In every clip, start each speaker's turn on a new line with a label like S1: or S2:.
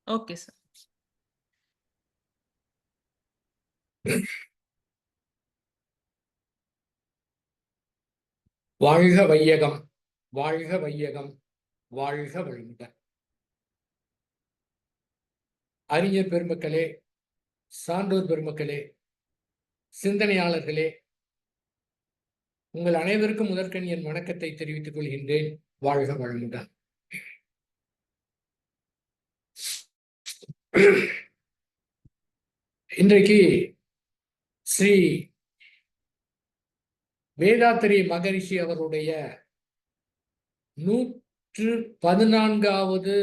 S1: Okay sir.
S2: வாழ்க வையகம், வாழ்க வையகம், வாழ்க வளமுடன். அறிஞர் பெருமக்களே, சான்றோர் பெருமக்களே, சிந்தனையாளர்களே, உங்கள் அனைவருக்கும் முதற்கண் என் வணக்கத்தை தெரிவித்துக் கொள்கின்றேன். வாழ்க வளமுடன். இன்றைக்கு ஸ்ரீ வேதாத்திரி மகரிஷி அவருடைய 114வது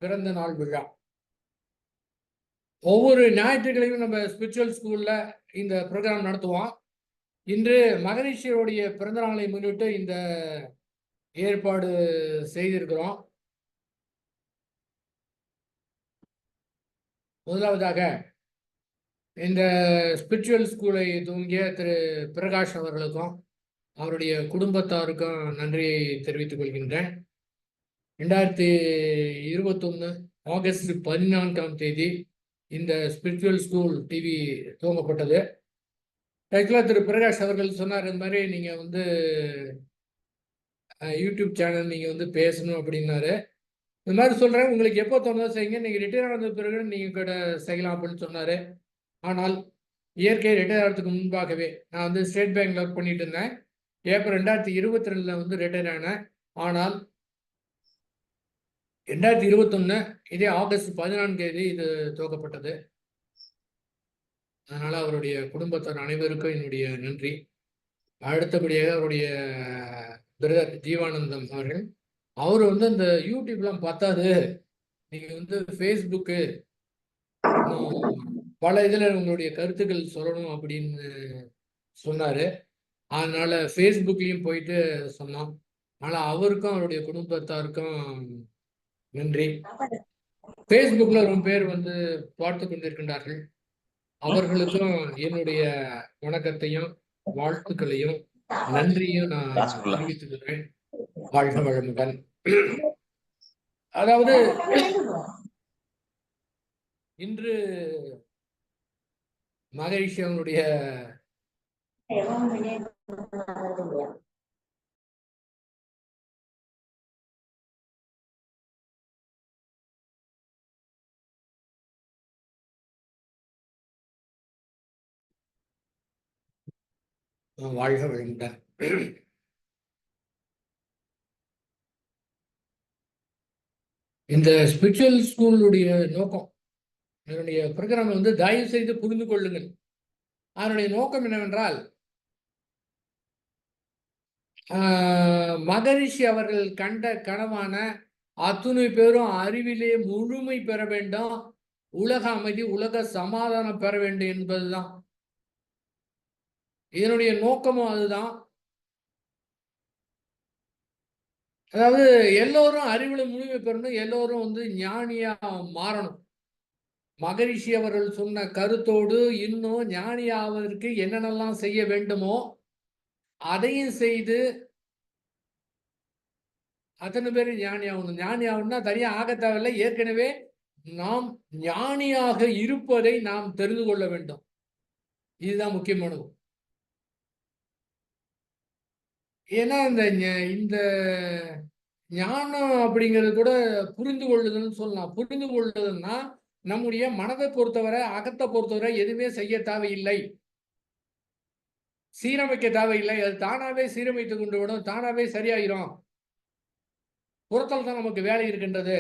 S2: பிறந்த நாள் விழா. ஒவ்வொரு ஞாயிற்றுக்கிழமையும் நம்ம ஸ்பிரிச்சுவல் ஸ்கூல்ல இந்த ப்ரோக்ராம் நடத்துவோம். இன்று மகரிஷியோடைய பிறந்த நாளை முன்னிட்டு இந்த ஏற்பாடு செய்திருக்கிறோம். முதலாவதாக இந்த ஸ்பிரிச்சுவல் ஸ்கூலை துவங்கிய திரு பிரகாஷ் அவர்களுக்கும் அவருடைய குடும்பத்தாருக்கும் நன்றியை தெரிவித்துக் கொள்கின்றேன். 2021 ஆகஸ்ட் 14ஆம் தேதி இந்த ஸ்பிரிச்சுவல் ஸ்கூல் டிவி துவங்கப்பட்டது. ஆக்சுவலாக திரு பிரகாஷ் அவர்கள் சொன்னார், இந்த மாதிரி நீங்கள் யூடியூப் சேனல் நீங்கள் பேசணும் அப்படின்னாரு. இந்த மாதிரி சொல்கிறேன், உங்களுக்கு எப்போ தோணுதோ செய்யுங்க, நீங்கள் ரிட்டையர் ஆனது பிறகு நீங்கள் கூட செய்யலாம் அப்படின்னு சொன்னார். ஆனால் இயற்கை ரிட்டையர் ஆகிறதுக்கு முன்பாகவே நான் ஸ்டேட் பேங்க்ல ஒர்க் பண்ணிட்டு இருந்தேன். ஏப்ரல் 2022 ரிட்டையர் ஆனேன். ஆனால் 2021 இதே ஆகஸ்ட் 14 தேதி இது துவக்கப்பட்டது. அதனால அவருடைய குடும்பத்தார் அனைவருக்கும் என்னுடைய நன்றி. அடுத்தபடியாக அவருடைய பிரதர் ஜீவானந்தம் அவர்கள், அவர் அந்த யூடியூப்லாம் பார்த்தாது, நீங்க ஃபேஸ்புக்கு பல இதில் உங்களுடைய கருத்துக்கள் சொல்லணும் அப்படின்னு சொன்னார். அதனால ஃபேஸ்புக்லேயும் போயிட்டு சொன்னோம். ஆனால் அவருக்கும் அவருடைய குடும்பத்தாருக்கும் நன்றி. ஃபேஸ்புக்கில் ரொம்ப பேர் பார்த்து கொண்டிருக்கின்றார்கள். அவர்களுக்கும் என்னுடைய வணக்கத்தையும் வாழ்த்துக்களையும் நன்றியும் நான் தெரிவித்துக்கிறேன். வாழ்க வளமுடன். அதாவது இன்று மகரிஷி அவனுடைய வாழ்க வளமுடன். இந்த ஸ்பிரிச்சுவல் ஸ்கூலுடைய நோக்கம், என்னுடைய ப்ரோக்ராம் தயவு செய்து புரிந்து கொள்ளுங்கள். அதனுடைய நோக்கம் என்னவென்றால், மகரிஷி அவர்கள் கண்ட கனவான அத்துணை பேரும் அறிவிலே முழுமை பெற வேண்டும், உலக அமைதி, உலக சமாதானம் பெற வேண்டும் என்பதுதான் இதனுடைய நோக்கமும். அதுதான். அதாவது எல்லோரும் அறிவுல முழுமை பெறணும், எல்லோரும் ஞானியா மாறணும். மகரிஷி அவர்கள் சொன்ன கருத்தோடு இன்னும் ஞானி ஆவதற்கு என்னென்னலாம் செய்ய வேண்டுமோ அதையும் செய்து அத்தனை பேர் ஞானி ஆகணும். ஞானி ஆகணும்னா தனியா ஆக தேவையில்லை, ஏற்கனவே நாம் ஞானியாக இருப்பதை நாம் தெரிந்து கொள்ள வேண்டும். இதுதான் முக்கியமானது. ஏன்னா இந்த ஞானம் அப்படிங்கிறது கூட புரிந்து கொள்ளுதல்னு சொல்லலாம். புரிந்து கொள்ளுதல்னா நம்முடைய மனதை பொறுத்தவரை, அகத்தை பொறுத்தவரை எதுவுமே செய்ய தேவையில்லை, சீரமைக்க தேவையில்லை. அது தானாவே சீரமைத்து கொண்டு விடும், தானாவே சரியாயிரும். புறத்தால் தான் நமக்கு வேலை இருக்கின்றது.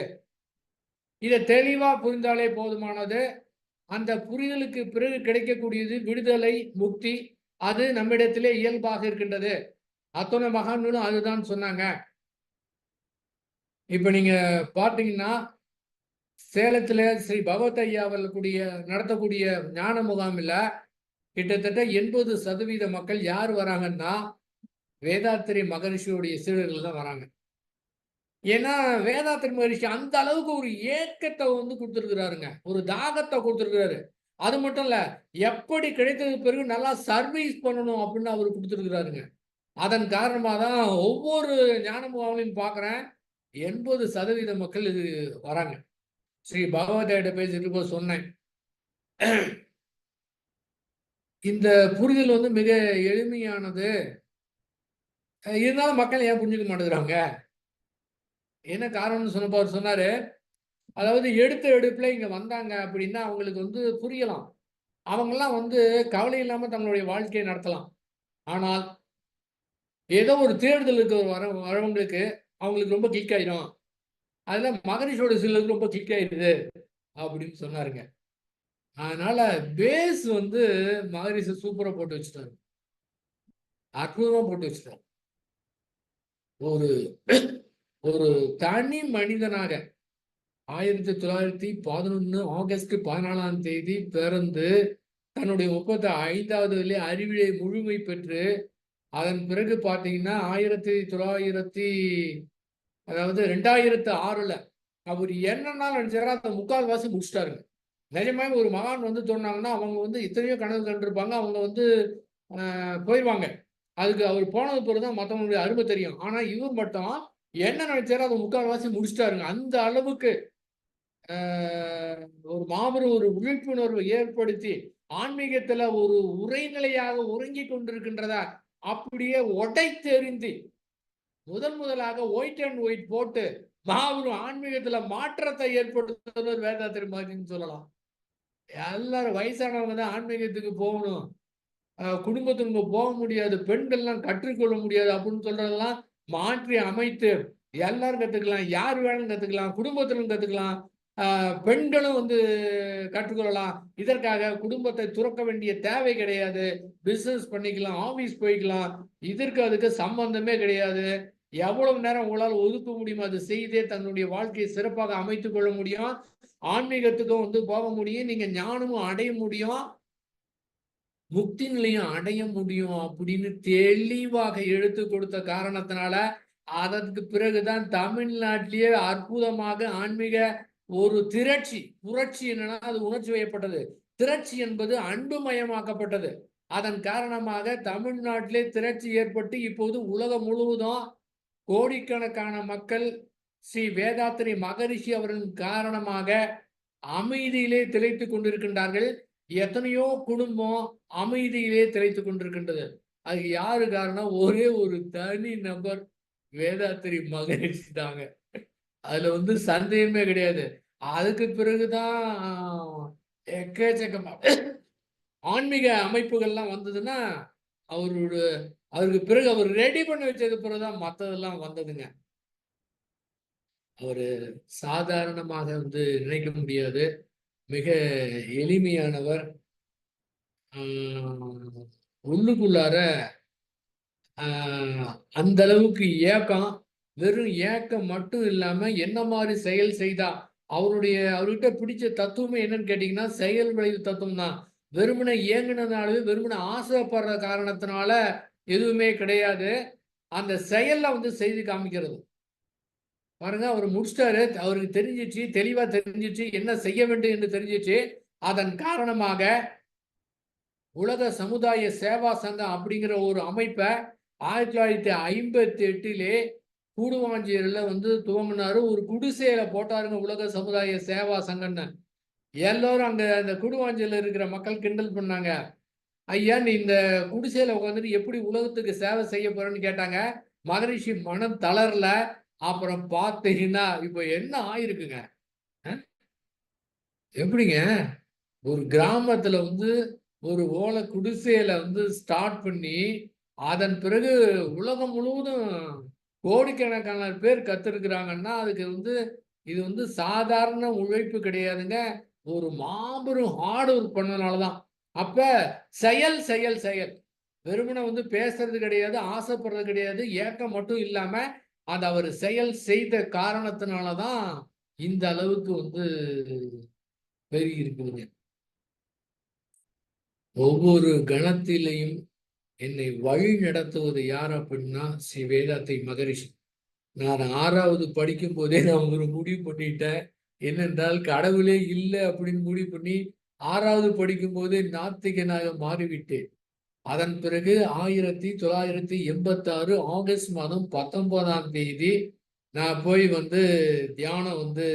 S2: இதை தெளிவா புரிந்தாலே போதுமானது. அந்த புரிதலுக்கு பிறகு கிடைக்கக்கூடியது விடுதலை, முக்தி. அது நம்மிடத்திலே இயல்பாக இருக்கின்றது. அத்தனை மகான்களும் அதுதான் சொன்னாங்க. இப்ப நீங்க பார்த்தீங்கன்னா, சேலத்துல ஸ்ரீ பகவத் ஐயா அவர்களுடைய நடத்தக்கூடிய ஞான முகாமில் கிட்டத்தட்ட 80% மக்கள் யார் வராங்கன்னா வேதாத்திரி மகரிஷியுடைய சீடர்கள் தான் வராங்க. ஏன்னா வேதாத்திரி மகரிஷி அந்த அளவுக்கு ஒரு ஏக்கத்தை கொடுத்துருக்கிறாருங்க, ஒரு தாகத்தை கொடுத்துருக்கிறாரு. அது மட்டும் இல்ல, எப்படி கிடைத்தது பிறகு நல்லா சர்வீஸ் பண்ணணும் அப்படின்னு அவர் கொடுத்துருக்கிறாருங்க. அதன் காரணமாக தான் ஒவ்வொரு ஞான முகாமிலையும் பார்க்குறேன் 80% மக்கள் இது வராங்க. ஸ்ரீ பாகவதாயிட்ட பேசிட்டு போது சொன்னேன். இந்த புரிதல் வந்து மிக எளிமையானது. இருந்தாலும் மக்கள் ஏன் புரிஞ்சுக்க மாட்டேங்கிறாங்க? என்ன காரணம்னு சொன்னப்போ அவர் சொன்னாரு, அதாவது எடுத்த எடுப்புல இங்க வந்தாங்க அப்படின்னா அவங்களுக்கு வந்து புரியலாம். அவங்கெல்லாம் வந்து கவலை இல்லாம தங்களுடைய வாழ்க்கையை நடத்தலாம். ஆனால் ஏதோ ஒரு தேடுதலுக்கு வரவங்களுக்கு அவங்களுக்கு ரொம்ப கிளிக் ஆயிடும். அதுல மகரிஷியோட சிலருக்கு ரொம்ப கிளிக் ஆயிடுது அப்படின்னு சொன்னாருங்க. அதனால பேஸ் வந்து மகரிஷி சூப்பரா போட்டு வச்சுட்டாரு. அற்புதமா போட்டு வச்சுட்டாரு. ஒரு ஒரு தனி மனிதனாக 1911 ஆகஸ்ட் 14ஆம் தேதி பிறந்து தன்னுடைய 35வது அறிவியலை முழுமை பெற்று அதன் பிறகு பார்த்தீங்கன்னா 2006ல அவர் என்னன்னாலும் நினைச்சாரோ அந்த 3/4 முடிச்சிட்டாருங்க. நிஜமாவே ஒரு மகான் வந்து சொன்னாங்கன்னா அவங்க வந்து எத்தனையோ கனவு கண்டிருப்பாங்க. அவங்க வந்து போயிருவாங்க. அதுக்கு அவர் போனது பிறகு தான் மத்தவங்களுடைய அருமை தெரியும். ஆனா இவர் மட்டும் என்ன நினைச்சாரோ அதை 3/4 முடிச்சிட்டாருங்க. அந்த அளவுக்கு அ ஒரு மாபெரும் ஒரு விழிப்புணர்வை ஏற்படுத்தி, ஆன்மீகத்துல ஒரு உரைநிலையாக உறங்கிக் கொண்டிருக்கின்றதா அப்படியே உடைத்தெறிந்து, முதலாக ஒயிட் அண்ட் ஒயிட் போட்டு மாபெரும் ஆன்மீகத்துல மாற்றத்தை ஏற்படுத்துனவர் வேதாத்திரி மகரிஷின்னு சொல்லலாம். எல்லாரும் வயசானவங்க தான் ஆன்மீகத்துக்கு போகணும். குடும்பத்தினங்க போக முடியாது. பெண்கள்லாம் கற்றுக்கொள்ள முடியாது அப்படின்னு சொல்றதெல்லாம் மாற்றி அமைத்து, எல்லாரும் கத்துக்கலாம். யார் வேணாலும் கத்துக்கலாம். குடும்பத்தினரும் கத்துக்கலாம். பெண்களும் வந்து கற்றுக்கொள்ளலாம். இதற்காக குடும்பத்தை துறக்க வேண்டிய தேவை கிடையாது. பிசினஸ் பண்ணிக்கலாம், ஆபீஸ் போய்க்கலாம். இதற்கு அதுக்கு சம்பந்தமே கிடையாது. எவ்வளவு நேரம் உங்களால ஒதுக்க முடியுமோ அதை செய்தே தன்னுடைய வாழ்க்கையை சிறப்பாக அமைத்துக் கொள்ள முடியும். ஆன்மீகத்துக்கும் வந்து போக முடியும். நீங்க ஞானமும் அடைய முடியும். முக்தி நிலையம் அடைய முடியும் அப்படின்னு தெளிவாக எடுத்து கொடுத்த காரணத்தினால அதற்கு பிறகுதான் தமிழ்நாட்டிலேயே அற்புதமாக ஆன்மீக ஒரு புரட்சி என்னன்னா அது உணர்ச்சி வயப்பட்டது. திரட்சி என்பது அன்புமயமாக்கப்பட்டது. அதன் காரணமாக தமிழ்நாட்டிலே திரட்சி ஏற்பட்டு இப்போது உலகம் முழுவதும் கோடிக்கணக்கான மக்கள் ஸ்ரீ வேதாத்திரி மகரிஷி அவர்களின் காரணமாக அமைதியிலே திளைத்துக் கொண்டிருக்கின்றார்கள். எத்தனையோ குடும்பம் அமைதியிலே திளைத்துக் கொண்டிருக்கின்றது. அது யாரு காரணம்? ஒரே ஒரு தனி நபர் வேதாத்திரி மகரிஷி தாங்க. அதுல வந்து சந்தேகமே கிடையாது. அதுக்கு பிறகுதான் எக்கச்சக்கமா ஆன்மீக அமைப்புகள்லாம் வந்ததுன்னா, அவரோட அவருக்கு பிறகு அவர் ரெடி பண்ணி வச்சதுக்கு பிறகுதான் மத்ததெல்லாம் வந்ததுங்க. அவரு சாதாரணமாக வந்து நினைக்க முடியாது. மிக எளிமையானவர். உள்ளுக்குள்ளார அந்த அளவுக்கு ஏக்கம், வெறும் ஏக்கம் மட்டும் இல்லாம என்ன மாதிரி செயல் செய்தா அவர்கிட்ட பிடிச்ச தத்துவமே என்னன்னு கேட்டீங்கன்னா செயல் விளைவு தத்துவம் தான். வெறுமனே ஏங்குனதுனாலவே வெறுமனே ஆசைப்படுற காரணத்தினால எதுவுமே கிடையாது. அந்த செயல்ல வந்து செய்து காமிக்கிறது. பாருங்க அவர் முடிச்சிட்டாரு. அவருக்கு தெரிஞ்சிச்சு, தெளிவா தெரிஞ்சிச்சு, என்ன செய்ய வேண்டும் என்று தெரிஞ்சிச்சு. அதன் காரணமாக உலக சமுதாய சேவா சங்கம் அப்படிங்கிற ஒரு அமைப்பை 1958 கூடுவாஞ்சேரியில வந்து துவங்கினாரு. ஒரு குடிசையில போட்டாருங்க உலக சமுதாய சேவா சங்கம்னு. எல்லாரும் அங்க அந்த கூடுவாஞ்சேரியில இருக்கிற மக்கள் கிண்டல் பண்ணாங்க. ஐயா நீ இந்த குடிசையில உட்காந்துட்டு எப்படி உலகத்துக்கு சேவை செய்ய போறேன்னு கேட்டாங்க. மகரிஷி மனம் தளரல. அப்புறம் பார்த்தீங்கன்னா இப்ப என்ன ஆயிருக்குங்க? எப்படிங்க? ஒரு கிராமத்துல வந்து ஒரு ஓலை குடிசையில வந்து ஸ்டார்ட் பண்ணி அதன் பிறகு உலகம் முழுவதும் கோடிக்கணக்கான பேர் கத்திருக்கிறாங்கன்னா அதுக்கு வந்து இது வந்து சாதாரண உழைப்பு கிடையாதுங்க. ஒரு மாபெரும் ஹார்ட் ஒர்க் பண்ணனாலதான். அப்ப செயல் செயல் செயல் வெறுமனை வந்து பேசுறது கிடையாது, ஆசைப்படுறது கிடையாது, ஏக்கம் மட்டும் இல்லாம அது அவர் செயல் செய்த காரணத்தினாலதான் இந்த அளவுக்கு வந்து பெருகி இருக்குதுங்க. ஒவ்வொரு கணத்திலையும் என்னை வழி நடத்துவது யார் அப்படின்னா ஸ்ரீ வேதாத்திரி மகரிஷி. நான் 6வது படிக்கும் போதே நான் ஒரு முடிவு பண்ணிட்டேன். என்னென்றால் கடவுளே இல்லை அப்படின்னு முடிவு பண்ணி 6வது படிக்கும் போதே நாத்திகனாக மாறிவிட்டேன். அதன் பிறகு 1986 ஆகஸ்ட் மாதம் 19ஆம் தேதி நான் போய் வந்து தியானம் வந்து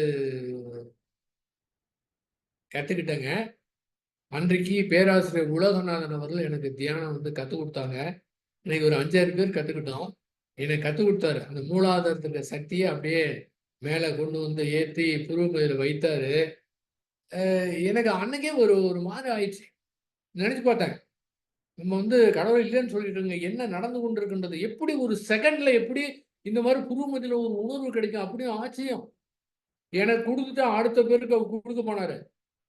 S2: கற்றுக்கிட்டேங்க. அன்றைக்கு பேராசிரியர் உலகநாதன் அவர்கள் எனக்கு தியானம் வந்து கற்றுக் கொடுத்தாங்க. இன்னைக்கு ஒரு 5, 6 பேர் கற்றுக்கிட்டோம். எனக்கு கற்றுக் கொடுத்தாரு. அந்த மூலாதாரத்துக்கு சக்தியை அப்படியே மேலே கொண்டு வந்து ஏற்றி புருவமத்தில வைத்தாரு. எனக்கு அன்னைக்கே ஒரு ஒரு மாதிரி ஆயிடுச்சு. நினைச்சு பார்த்தேன். நம்ம வந்து கடவுள் இல்லைன்னு சொல்லிட்டுங்க. என்ன நடந்து கொண்டிருக்கின்றது? எப்படி ஒரு செகண்ட்ல எப்படி இந்த மாதிரி புருவமத்தில ஒரு உணர்வு கிடைக்கும்? அப்படியே ஆச்சரியம். எனக்கு குடுத்துட்டு அடுத்த பேருக்கு அவர் குடுக்க போனாரு.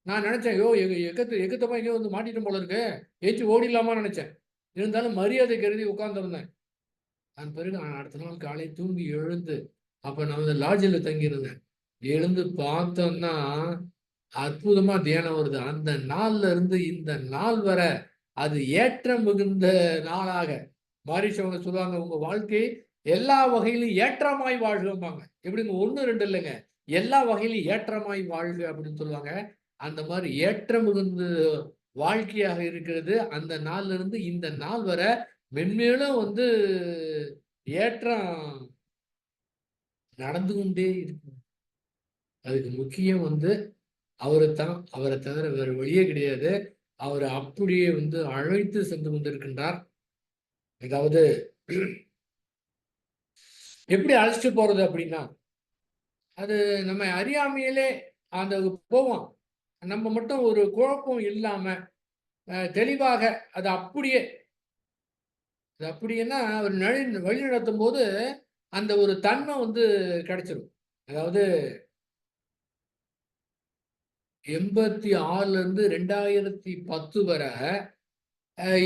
S2: நான் நினைச்சேன், ஐயோ! எக்கத்தமா எங்கேயோ வந்து மாட்டிட்டேன் போல இருக்கு. எந்திச்சு ஓடிடலாமான்னு நினைச்சேன். இருந்தாலும் மரியாதை கருதி உட்கார்ந்திருந்தேன். அதன் பிறகு நான் அடுத்த நாள் காலை தூங்கி எழுந்து, அப்ப நான் வந்து லாட்ஜில தங்கியிருந்தேன். எழுந்து பார்த்தோம்னா, அற்புதமா தியானம் வருது. அந்த நாள்ல இருந்து இந்த நாள் வர அது ஏற்றம் மிகுந்த நாளாக மாரிஷ் அவங்க சொல்லுவாங்க, உங்க வாழ்க்கை எல்லா வகையிலும் ஏற்றமாய் வாழ்கம்பாங்க. எப்படிங்க 1, 2 இல்லைங்க. எல்லா வகையிலும் ஏற்றமாய் வாழ்க அப்படின்னு சொல்லுவாங்க. அந்த மாதிரி ஏற்றம் மிகுந்த வாழ்க்கையாக இருக்கிறது. அந்த நாள்ல இருந்து இந்த நாள் வர மென்மேலும் வந்து ஏற்றம் நடந்து கொண்டே இருக்கு. அதுக்கு முக்கியம் வந்து அவரைத்தான். அவரை தவிர வேற வழியே கிடையாது. அவரை அப்படியே வந்து அழைத்து சென்று கொண்டிருக்கின்றார். அதாவது எப்படி அழைச்சிட்டு போறது அப்படின்னா, அது நம்ம அறியாமையிலே அந்த போவோம். நம்ம மட்டும் ஒரு குழப்பம் இல்லாம தெளிவாக அது அப்படியே அது அப்படியேன்னா ஒரு வழி நடத்தும்போது அந்த ஒரு தன்மை வந்து கிடைச்சிரும். அதாவது 86ல இருந்து 2010 வரை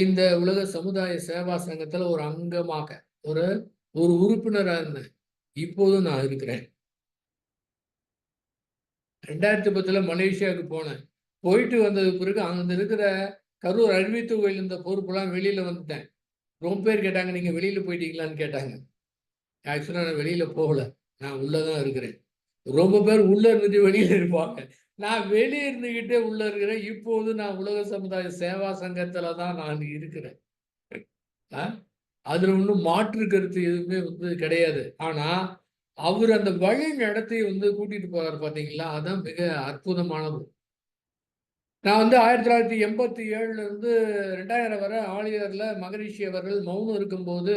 S2: இந்த உலக சமுதாய சேவா சங்கத்துல ஒரு அங்கமாக ஒரு ஒரு உறுப்பினரா இருந்தேன். இப்போதும் நான் இருக்கிறேன். 2010ல மலேசியாவுக்கு போனேன். போயிட்டு வந்தது பிறகு அங்க இருக்கிற கரூர் அறிவித்து கோயில் இருந்த பொறுப்பெல்லாம் வெளியில வந்துட்டேன். ரொம்ப பேர் கேட்டாங்க, நீங்க வெளியில போயிட்டீங்களான்னு கேட்டாங்க. ஆக்சுவலா நான் வெளியில போகல. நான் உள்ள தான் இருக்கிறேன். ரொம்ப பேர் உள்ள இருந்துட்டு வெளியில இருப்பாங்க. நான் வெளிய இருந்துகிட்டே உள்ள இருக்கிறேன். இப்போது நான் உலக சமுதாய சேவா சங்கத்துல தான் நான் இருக்கிறேன். அ அதுல ஒண்ணும் மாற்று கருத்து எதுவுமே வந்து கிடையாது. ஆனா, அவரு அந்த வழி நடத்தி வந்து கூட்டிட்டு போறாரு பார்த்தீங்களா? அதான் மிக அற்புதமானது. நான் வந்து 1987ல இருந்து 2000 வரை ஆழியார்ல மகரிஷி அவர்கள் மௌனம் இருக்கும்போது,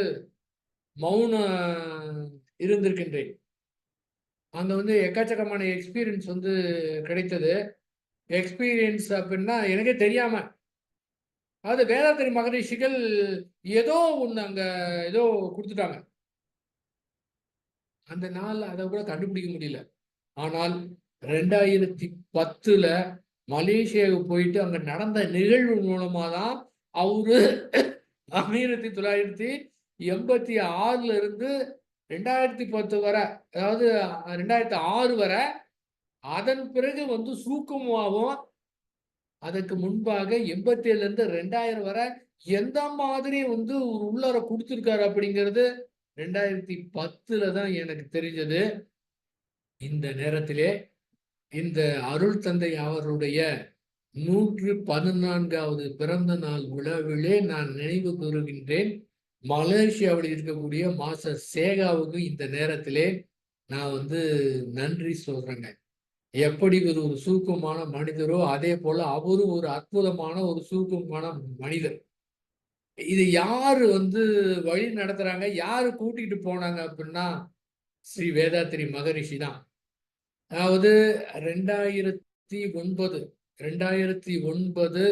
S2: மௌனம் இருந்திருக்கின்றேன். அங்க வந்து எக்கச்சக்கமான எக்ஸ்பீரியன்ஸ் வந்து கிடைத்தது. எக்ஸ்பீரியன்ஸ் அப்டின்னா எனக்கே தெரியாம, அதாவது வேதாத்திரி மகரிஷிகள் ஏதோ ஒண்ணு அங்க ஏதோ குடுத்துட்டாங்க. அந்த நாள் அத கூட கண்டுபிடிக்க முடியல. ஆனால் 2010ல மலேசியாவுக்கு போயிட்டு அங்க நடந்த நிகழ்வு மூலமா தான் அவரு 1986ல இருந்து 2010 வரை, அதாவது 2006 வரை, அதன் பிறகு வந்து சூக்குமமாவும், அதற்கு முன்பாக 87ல இருந்து 2000 வரை எந்த மாதிரி வந்து ஒரு உள்ளார குடுத்திருக்காரு அப்படிங்கிறது 2010ல தான் எனக்கு தெரிஞ்சது. இந்த நேரத்திலே இந்த அருள் தந்தை அவருடைய 114வது பிறந்த நாள் விழாவிலே நான் நினைவு கூறுகின்றேன். மலேசியாவில் இருக்கக்கூடிய மாஸ்டர் சேகாவுக்கு இந்த நேரத்திலே நான் வந்து நன்றி சொல்றேங்க. எப்படி ஒரு ஒரு சூக்குமமான மனிதரோ, அதே போல அவரும் ஒரு அற்புதமான ஒரு சூக்குமமான மனிதர். இது யாரு வந்து வழி நடத்துறாங்க? யாரு கூட்டிட்டு போனாங்க அப்படின்னா, ஸ்ரீ வேதாத்திரி மகரிஷி தான். அதாவது 2009 2009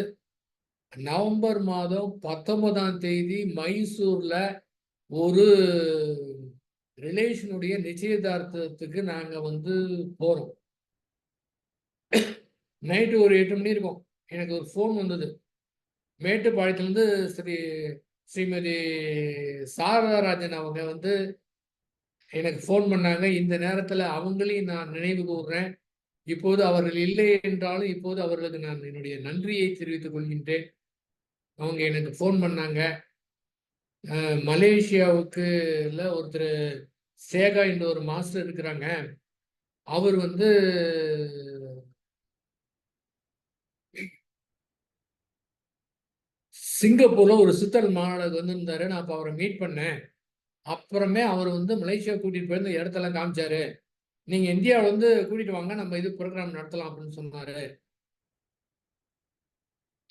S2: நவம்பர் மாதம் 19ஆம் தேதி மைசூர்ல ஒரு ரிலேஷனுடைய நிச்சயதார்த்தத்துக்கு நாங்க வந்து போறோம். நைட்டு ஒரு 8 மணி இருக்கும். எனக்கு ஒரு ஃபோன் வந்தது. மேட்டுப்பாளையத்துலேருந்து ஸ்ரீமதி சாரதாராஜன் அவங்க வந்து எனக்கு ஃபோன் பண்ணாங்க. இந்த நேரத்தில அவங்களையும் நான் நினைவு கூர்றேன். இப்போது அவர்கள் இல்லை என்றாலும், இப்போது அவர்களுக்கு நான் என்னுடைய நன்றியை தெரிவித்துக் கொள்கின்றேன். அவங்க எனக்கு ஃபோன் பண்ணாங்க. மலேசியாவுக்குல ஒருத்தரு சேகா என்ற ஒரு மாஸ்டர் இருக்கிறாங்க. அவர் வந்து சிங்கப்பூர்ல ஒரு சித்தர் மாநாடுக்கு வந்திருந்தாரு. நான் அப்ப அவர மீட் பண்ணேன். அப்புறமே அவர் வந்து மலேசியா கூட்டிட்டு போய் இந்த இடத்தெல்லாம் காமிச்சாரு. நீங்க இந்தியாவுல வந்து கூட்டிட்டு வாங்க. நம்ம இது புரோகிராம் நடத்தலாம் அப்படின்னு சொன்னாரு.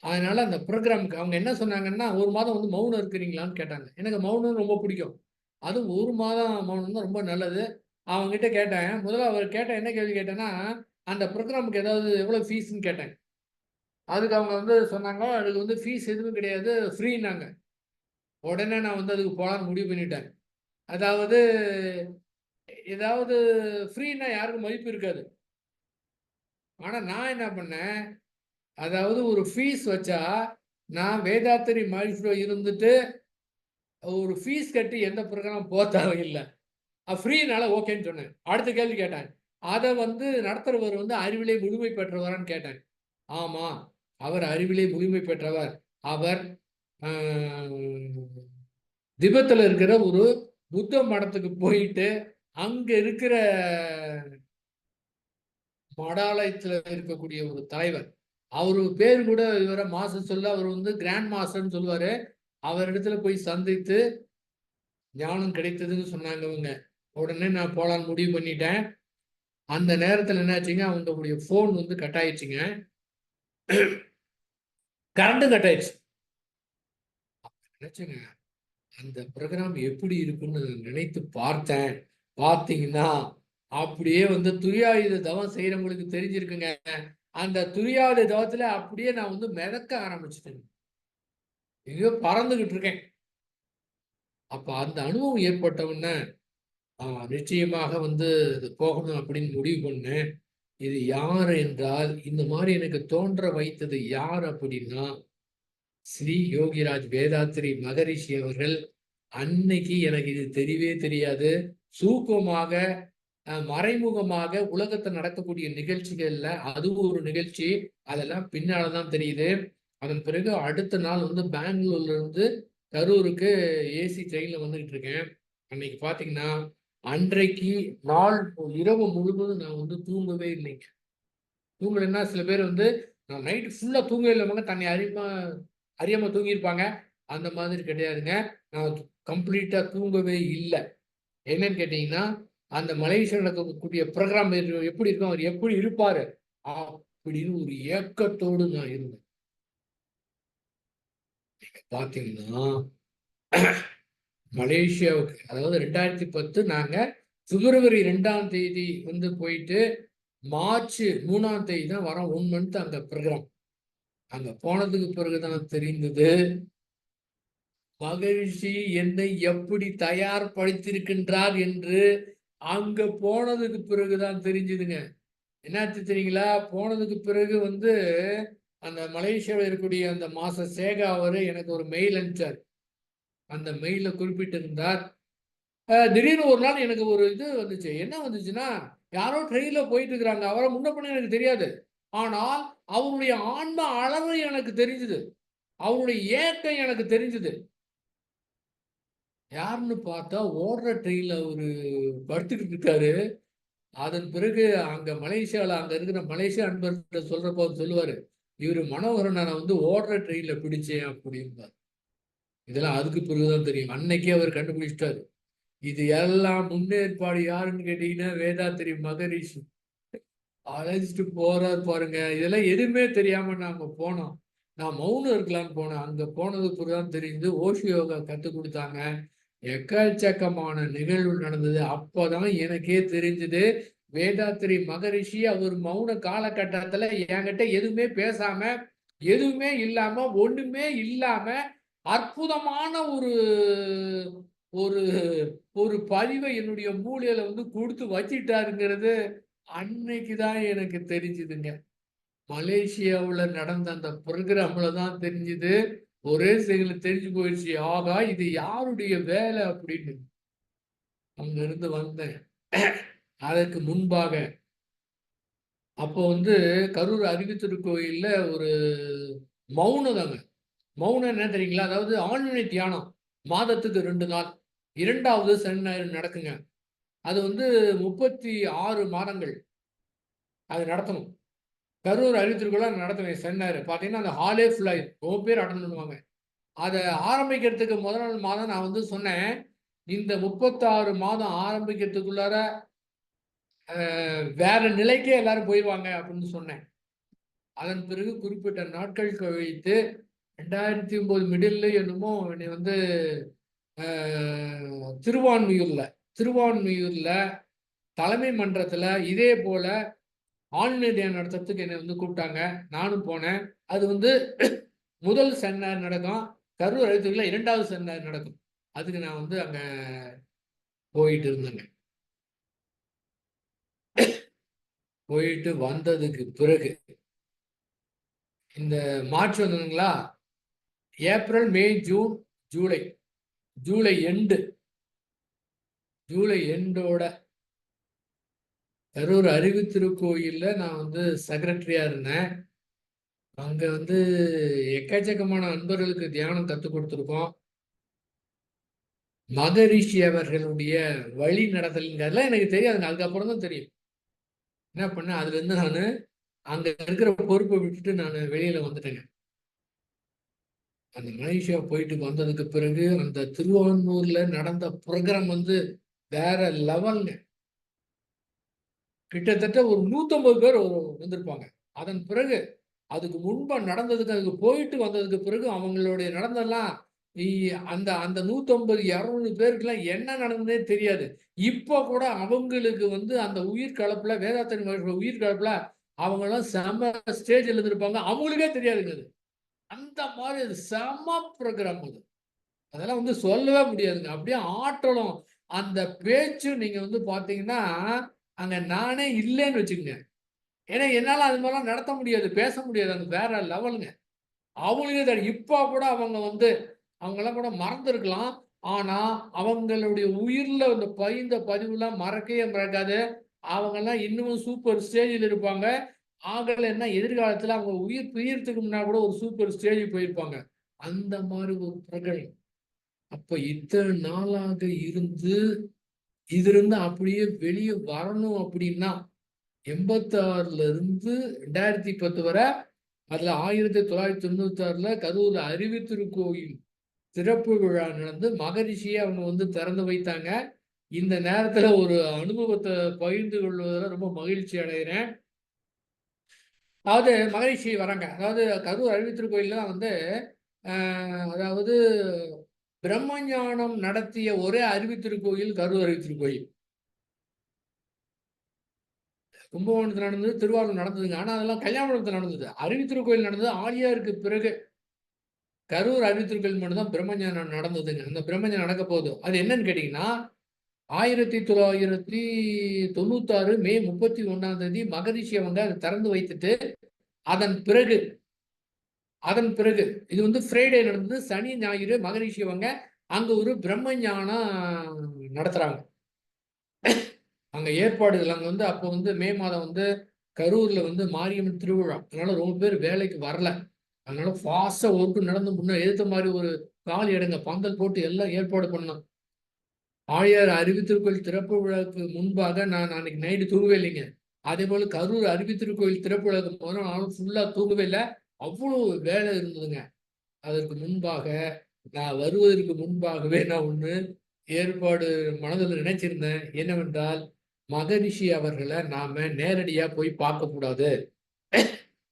S2: அதனால அந்த ப்ரோக்ராமுக்கு அவங்க என்ன சொன்னாங்கன்னா, 1 மாதம் வந்து மௌனம் இருக்கிறீங்களான்னு கேட்டாங்க. எனக்கு மௌனம் ரொம்ப பிடிக்கும். அதுவும் 1 மாதம் மௌனம் தான் ரொம்ப நல்லது. அவங்ககிட்ட கேட்டேன். முதல்ல அவர் கேட்ட என்ன கேள்வி கேட்டேன்னா, அந்த ப்ரோக்ராமுக்கு ஏதாவது எவ்வளோ ஃபீஸ்ன்னு கேட்டேன். அதுக்கு அவங்க வந்து சொன்னாங்க, அதுக்கு வந்து ஃபீஸ் எதுவும் கிடையாது. ஃப்ரீன்னாங்க. உடனே நான் வந்து அதுக்கு போலான்னு முடிவு பண்ணிட்டேன். அதாவது ஏதாவது ஃப்ரீன்னா யாருக்கும் மதிப்பு இருக்காது. ஆனா நான் என்ன பண்ணேன், அதாவது ஒரு ஃபீஸ் வச்சா, நான் வேதாத்திரி மஹரிஷில இருந்துட்டு ஒரு ஃபீஸ் கட்டி எந்த ப்ரோகிராமும் தேவையில்ல. ஃப்ரீனால ஓகேன்னு சொன்னேன். அடுத்த கேள்வி கேட்டேன். அத வந்து நடத்துறவர் வந்து அறிவிலே முழுமை பெற்றவரான்னு கேட்டேன். ஆமா. அவர் அறிவிலே முழுமை பெற்றவர். அவர் அ திபெத்ல இருக்கிற ஒரு புத்த மடத்துக்கு போயிட்டு, அங்க இருக்கிற மடாலயத்துல இருக்கக்கூடிய ஒரு தலைவர். அவரு பேரு கூட இவர மாஸ்டர் சொல்ல அவர் வந்து கிராண்ட் மாஸ்டர்ன்னு சொல்லுவாரு. அவரிடத்துல போய் சந்தித்து ஞானம் கிடைத்ததுன்னு சொன்னாங்க இவங்க. உடனே நான் போலான்னு முடிவு பண்ணிட்டேன். அந்த நேரத்துல என்னாச்சுங்க, அவங்களுடைய ஃபோன் வந்து கட் ஆயிடுச்சுங்க. கரண்டும் கட் ஆயிடுச்சு. நினைச்சேங்க, அந்த ப்ரோகிராம் எப்படி இருக்கும்னு நினைத்து பார்த்தேன். பார்த்தீங்கன்னா, அப்படியே வந்து துரியாயுத தவம் செய்றவங்களுக்கு தெரிஞ்சிருக்குங்க. அந்த துரியாயுத தவத்துல அப்படியே நான் வந்து மிதக்க ஆரம்பிச்சுட்டேங்க. எங்கேயோ பறந்துகிட்டு இருக்கேன். அப்ப அந்த அனுபவம் ஏற்பட்ட உடனே, நிச்சயமாக வந்து இது போகணும் அப்படின்னு முடிவு பண்ணேன். இது யார் என்றால், இந்த மாரி எனக்கு தோன்ற வைத்தது யார் அப்படின்னா, ஸ்ரீ யோகிராஜ் வேதாத்ரி மகரிஷி அவர்கள். அன்னைக்கு எனக்கு இது தெரியவே தெரியாது. சூக்குமமாக, மறைமுகமாக உலகத்துல நடக்கக்கூடிய நிகழ்ச்சிகள்ல அதுவும் ஒரு நிகழ்ச்சி. அதெல்லாம் பின்னால தான் தெரியுது. அதன் பிறகு அடுத்த நாள் வந்து பெங்களூர்ல இருந்து கரூருக்கு ஏசி ட்ரெயின்ல வந்துகிட்டு இருக்கேன். அன்னைக்கு பார்த்தீங்கன்னா, அன்றைக்கு நாள் இரவு முழுவதும் நான் வந்து தூங்கவே இல்லைங்க. தூங்கலன்னா சில பேர் வந்து நான் நைட் ஃபுல்லா தூங்கவே இல்லவங்க தன்னை அறியாம தூங்கியிருப்பாங்க. அந்த மாதிரி கிடையாதுங்க. நான் கம்ப்ளீட்டா தூங்கவே இல்ல. என்னன்னு கேட்டீங்கன்னா, அந்த மலேசியால நடக்கக்கூடிய ப்ரோகிராம் எப்படி இருக்கும்? அவர் எப்படி இருப்பாரு? அப்படின்னு ஒரு ஏக்கத்தோடு நான் இருந்தேன். பார்த்தீங்கன்னா, மலேசியாவுக்கு அதாவது 2010 நாங்க பிப்ரவரி 2ஆம் தேதி வந்து போயிட்டு, மார்ச் 3ஆம் தேதி தான் வரோம். 1 மந்த் அங்க ப்ரோகிராம். அங்க போனதுக்கு பிறகு தான் தெரிந்தது, மகரிஷி என்னை எப்படி தயார்படுத்தியிருக்கின்றார் என்று அங்க போனதுக்கு பிறகு தான் தெரிஞ்சுதுங்க. என்னாச்சு தெரியுங்களா? போனதுக்கு பிறகு வந்து அந்த மலேசியாவுல இருக்கக்கூடிய அந்த மாஸ்டர் சேகா அவரு எனக்கு ஒரு மெயில் அனுப்பிச்சார். அந்த மெயில்ல குறிப்பிட்டிருந்தார். திடீர்னு ஒரு நாள் எனக்கு ஒரு இது வந்துச்சு. என்ன வந்துச்சுன்னா, யாரோ ட்ரெயின்ல போயிட்டு இருக்கிறாங்க. அவர முன்ன பின்ன எனக்கு தெரியாது. ஆனால் அவருடைய ஆன்ம அளவு எனக்கு தெரிஞ்சது. அவருடைய ஏக்கம் எனக்கு தெரிஞ்சது. யாருன்னு பார்த்தா ஓடுற ட்ரெயின்ல அவரு படுத்துக்கிட்டு இருக்காரு. அதன் பிறகு அங்க மலேசியால அங்க இருக்கிற மலேசியா அன்பர்கிட்ட சொல்றப்போ அவர் சொல்லுவாரு, "இவரு மனோகரன நான் வந்து ஓடுற ட்ரெயின்ல பிடிச்சேன்" அப்படிம்பாரு. இதெல்லாம் அதுக்கு பிறகு தான் தெரியும். அன்னைக்கே அவர் கண்டுபிடிச்சுட்டாரு. இது எல்லாம் முன்னேற்பாடு யாருன்னு கேட்டீங்கன்னா, வேதாத்திரி மகரிஷி. அழைச்சிட்டு போறாரு பாருங்க. இதெல்லாம் எதுவுமே தெரியாம நாங்க போனோம். நான் மௌனம் இருக்கலான்னு போனேன். அங்க போனதுக்கு பிறகு தான் தெரியுது, ஓஷோ யோகா கத்துக் குடுத்தாங்க. எக்கச்சக்கமான நிகழ்வு நடந்தது. அப்பதான் எனக்கே தெரிஞ்சது, வேதாத்திரி மகரிஷி அவர் மௌன காலகட்டத்துல என்கிட்ட எதுவுமே பேசாம, எதுவுமே இல்லாம, ஒண்ணுமே இல்லாம, அற்புதமான ஒரு ஒரு ஒரு பதிவை என்னுடைய மூளையில வந்து குடுத்து வச்சிட்டாருங்கிறது, அன்னைக்கு தான் எனக்கு தெரிஞ்சுதுங்க. மலேசியாவுல நடந்த அந்த புரோகிராம்ல தான் தெரிஞ்சுது. ஒரே செகண்ட்ல தெரிஞ்சு போயிடுச்சு. ஆகா! இது யாருடைய வேலை அப்படின்னு. அங்கிருந்து வந்தேன். அதற்கு முன்பாக, அப்போ வந்து கரூர் அறிவுத்திருக்கோயில்ல ஒரு மௌனம் தாங்க. மௌனம் என்ன தெரியுங்களா? அதாவது ஆன்மீக தியானம். மாதத்துக்கு 2 நாள். 2வது சனி, ஞாயிறு நடக்குங்க. அது வந்து 36 மாதங்கள் அது நடத்தணும். கரூர் அறிவுத்திருவிழா நடத்துவேன் சனி, ஞாயிறு. பார்த்தீங்கன்னா, அந்த ஹாலே ஃபுல் ஆயிரும். ரொம்ப பேர் அட்டெண்ட் பண்ணுவாங்க. அத ஆரம்பிக்கிறதுக்கு முதல் நாள் மாதம் நான் வந்து சொன்னேன், இந்த 36 மாதம் ஆரம்பிக்கிறதுக்குள்ளார வேற நிலைக்கே எல்லாரும் போயிருவாங்க அப்படின்னு சொன்னேன். அதன் பிறகு குறிப்பிட்ட நாட்கள் கழித்து 2009 மிடில் என்னமோ என்னை வந்து திருவான்மியூர்ல தலைமை மன்றத்துல இதே போல ஆளுநர் டே நடத்துறதுக்கு என்னை வந்து கூப்பிட்டாங்க. நானும் போனேன். அது வந்து முதல் செமினார் நடக்கும். கரூர் அறிவித்துறையில் 2வது செமினார் நடக்கும். அதுக்கு நான் வந்து அங்க போயிட்டு இருந்தேங்க. போயிட்டு வந்ததுக்கு பிறகு இந்த மார்ச் வந்ததுங்களா, ஏப்ரல், மே, ஜூன், ஜூலை எண்டோட கரூர் அறிவுத்திருக்கோயில்ல நான் வந்து செக்ரட்டரியா இருந்தேன். அங்க வந்து எக்கச்சக்கமான நண்பர்களுக்கு தியானம் கற்றுக் கொடுத்துருக்கோம். மகரிஷி அவர்களுடைய வழி நடத்தல்ங்கிறதுலாம் எனக்கு தெரியாது. அதுக்கப்புறம் தான் தெரியும். என்ன பண்ணேன், அதுல இருந்து நான் அங்க இருக்கிற பொறுப்பை விட்டுட்டு நான் வெளியில வந்துட்டேங்க. அந்த மலேசியா போயிட்டு வந்ததுக்கு பிறகு அந்த திருவான்மூர்ல நடந்த ப்ரோக்ராம் வந்து வேற லெவல்ங்க. கிட்டத்தட்ட ஒரு 150 பேர் வந்திருப்பாங்க. அதன் பிறகு அதுக்கு முன்பா நடந்ததுக்கு, அதுக்கு போயிட்டு வந்ததுக்கு பிறகு அவங்களுடைய நடந்தெல்லாம் அந்த அந்த 150 200 பேருக்குலாம் என்ன நடந்ததே தெரியாது. இப்போ கூட அவங்களுக்கு வந்து அந்த உயிர் கலப்புல வேதாத்திரி மகர்ஷி உயிர் கலப்புல அவங்கெல்லாம் செம ஸ்டேஜில் இருந்திருப்பாங்க. அவங்களுக்கே தெரியாதுங்க அது. அந்த மாதிரி அது செம ப்ரோக்ராம் அது. அதெல்லாம் வந்து சொல்லவே முடியாதுங்க. அப்படியே ஆற்றலும் அந்த பேச்சும் நீங்க வந்து பார்த்தீங்கன்னா, அங்க நானே இல்லைன்னு வச்சுக்கங்க. ஏன்னா என்னால அது மாதிரிலாம் நடத்த முடியாது, பேச முடியாது. அது வேற லெவலுங்க. அவங்களுக்கே தெரியும். இப்போ கூட அவங்க வந்து அவங்கெல்லாம் கூட மறந்துருக்கலாம். ஆனா, அவங்களுடைய உயிர்ல அந்த பதிந்த பதிவுலாம் மறக்கவே மறக்காது. அவங்கெல்லாம் இன்னமும் சூப்பர் ஸ்டேஜில் இருப்பாங்க. ஆகலைன்னா எதிர்காலத்துல அவங்க உயிர் பிரியறதுக்கு முன்னாடி கூட ஒரு சூப்பர் ஸ்டேஜுக்கு போயிருப்பாங்க. அந்த மாரி ஒரு பிரகடனம். அப்ப இத்தனை நாளாக இருந்து, இதிலிருந்து அப்படியே வெளிய வரணும் அப்படின்னா, 86ல இருந்து 2010 வரை, அதுல 1996ல கரூர்ல அறிவுத்திருக்கோயில் திறப்பு விழா நடந்து மகரிஷியே அவங்க வந்து திறந்து வைத்தாங்க. இந்த நேரத்துல ஒரு அனுபவத்த பகிர்ந்து கொள்வதில ரொம்ப மகிழ்ச்சி அடைகிறேன். அதாவது மகரிஷி வராங்க. அதாவது கரூர் அறிவுத்திருக்கோயில்ல தான் வந்து அ அதாவது பிரம்மஞானம் நடத்திய ஒரே அறிவுத்திருக்கோயில் கரூர் அறிவுத்திருக்கோயில். கும்பகோணத்துல நடந்தது, திருவாரூர் நடந்ததுங்க. ஆனா அதெல்லாம் கல்யாணத்துல நடந்தது. அறிவுத்திருக்கோயில் நடந்தது ஆழியாருக்கு பிறகு. கரூர் அறிவுத்திருக்கோயில் மட்டும் தான் பிரம்மஞானம் நடந்ததுங்க. அந்த பிரம்மஞானம் நடக்க போகுது. அது என்னன்னு கேட்டீங்கன்னா, 1996 மே 31ஆம் தேதி மகரிஷி அவங்க அத திறந்து வைத்துட்டு, அதன் பிறகு அதன் பிறகு இது வந்து ஃப்ரைடே நடந்தது. சனி, ஞாயிறு மகரிஷி அவங்க அங்க ஒரு பிரம்மஞானம் நடத்துறாங்க. அங்க ஏற்பாடுகள் அங்க வந்து அப்போ வந்து மே மாதம் வந்து கரூர்ல வந்து மாரியம்மன் திருவிழா. அதனால ரொம்ப பேர் வேலைக்கு வரல. அதனால ஃபாஸ்ட்டா ஒர்க் நடந்து முன்ன எதிர்த்த மாரி ஒரு காலி இடங்க பந்தல் போட்டு எல்லாம் ஏற்பாடு பண்ணோம். ஆழியார் அறிவுத்திருக்கோயில் திறப்பு விழாவுக்கு முன்பாக நான் அன்னைக்கு நைட்டு தூங்கவே இல்லைங்க. அதேபோல கரூர் அறிவுத்திருக்கோயில் திறப்பு விழாவுக்கு முதல் நாளும் ஃபுல்லா தூங்கவே இல்ல. அவ்வளோ வேலை இருந்ததுங்க. அதற்கு முன்பாக நான் வருவதற்கு முன்பாகவே நான் ஒண்ணு ஏற்பாடு மனதில் நினைச்சிருந்தேன். என்னவென்றால், மகரிஷி அவர்கள நாம நேரடியா போய் பார்க்கக்கூடாது.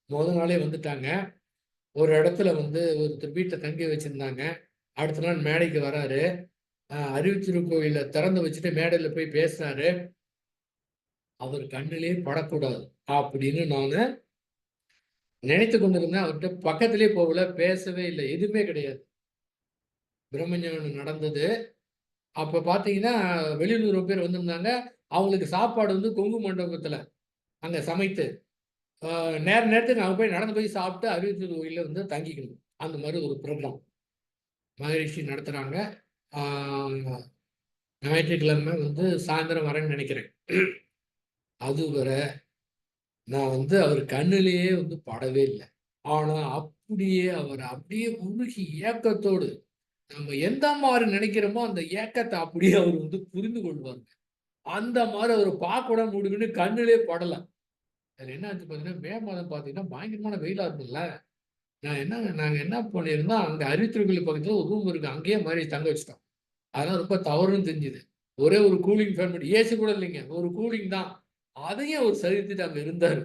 S2: மொத நாளே வந்துட்டாங்க. ஒரு இடத்துல வந்து ஒருத்தர் வீட்ல தங்கி வச்சிருந்தாங்க. அடுத்த நாள் மேடைக்கு வராரு. அறிவுத்திருக்கோயில திறந்து வச்சுட்டு மேடையில போய் பேசுறாரு. அவர் கண்ணிலே படக்கூடாது அப்படின்னு நானு நினைத்துக் கொண்டிருந்தேன். அவர்ட்ட பக்கத்திலே போகல, பேசவே இல்ல. எதுவுமே கிடையாது. பிரம்மஞானம் நடந்தது. அப்ப பார்த்தீங்கன்னா, வெளியூர் பேர் வந்திருந்தாங்க. அவங்களுக்கு சாப்பாடு வந்து கொங்கு மண்டபத்துல அங்க சமைத்து, நேரத்துக்கு அங்க போய் நடந்து போய் சாப்பிட்டு அறிவுத்திரு கோயில்ல வந்து தங்கிக்கணும். அந்த மாரி ஒரு ப்ரோகிராம். மகரிஷி நடத்துறாங்க. ஆ ஞாயிற்றுக்கிழமை வந்து சாயந்தரம் வரேன்னு நெனைக்கிறேன். அதுவரை நான் வந்து அவர் கண்ணிலேயே வந்து படவே இல்ல. ஆனா, அவர் அப்படியே உருகி ஏக்கத்தோடு, நம்ம எந்த மாரி நெனைக்கிறோமோ, அந்த ஏக்கத்த அப்படியே அவர் வந்து புரிந்து கொள்வாருங்க. அந்த மாரி அவர பார்க்க முடியும்னு கண்ணிலே படல. அதுல என்ன ஆச்சு பார்த்தீங்கன்னா, மே மாதம் பார்த்தீங்கன்னா, பயங்கரமான வெயிலா இருக்கும்ல. நாங்க என்ன பண்ணியிருந்தோம், அங்க அருவித்தூர்கோயில் பக்கத்துல ஒரு ரூம் இருக்கு. அங்கேயே மாரி தங்க வச்சுட்டோம். அதெல்லாம் ரொம்ப தவறுன்னு தெரிஞ்சுது. ஒரே ஒரு கூலிங் ஃபேன் மட்டும் ஏசி கூட இல்லைங்க. ஒரு கூலிங் தான். அதையும் அவர் சரித்துட்டு அங்க இருந்தாரு.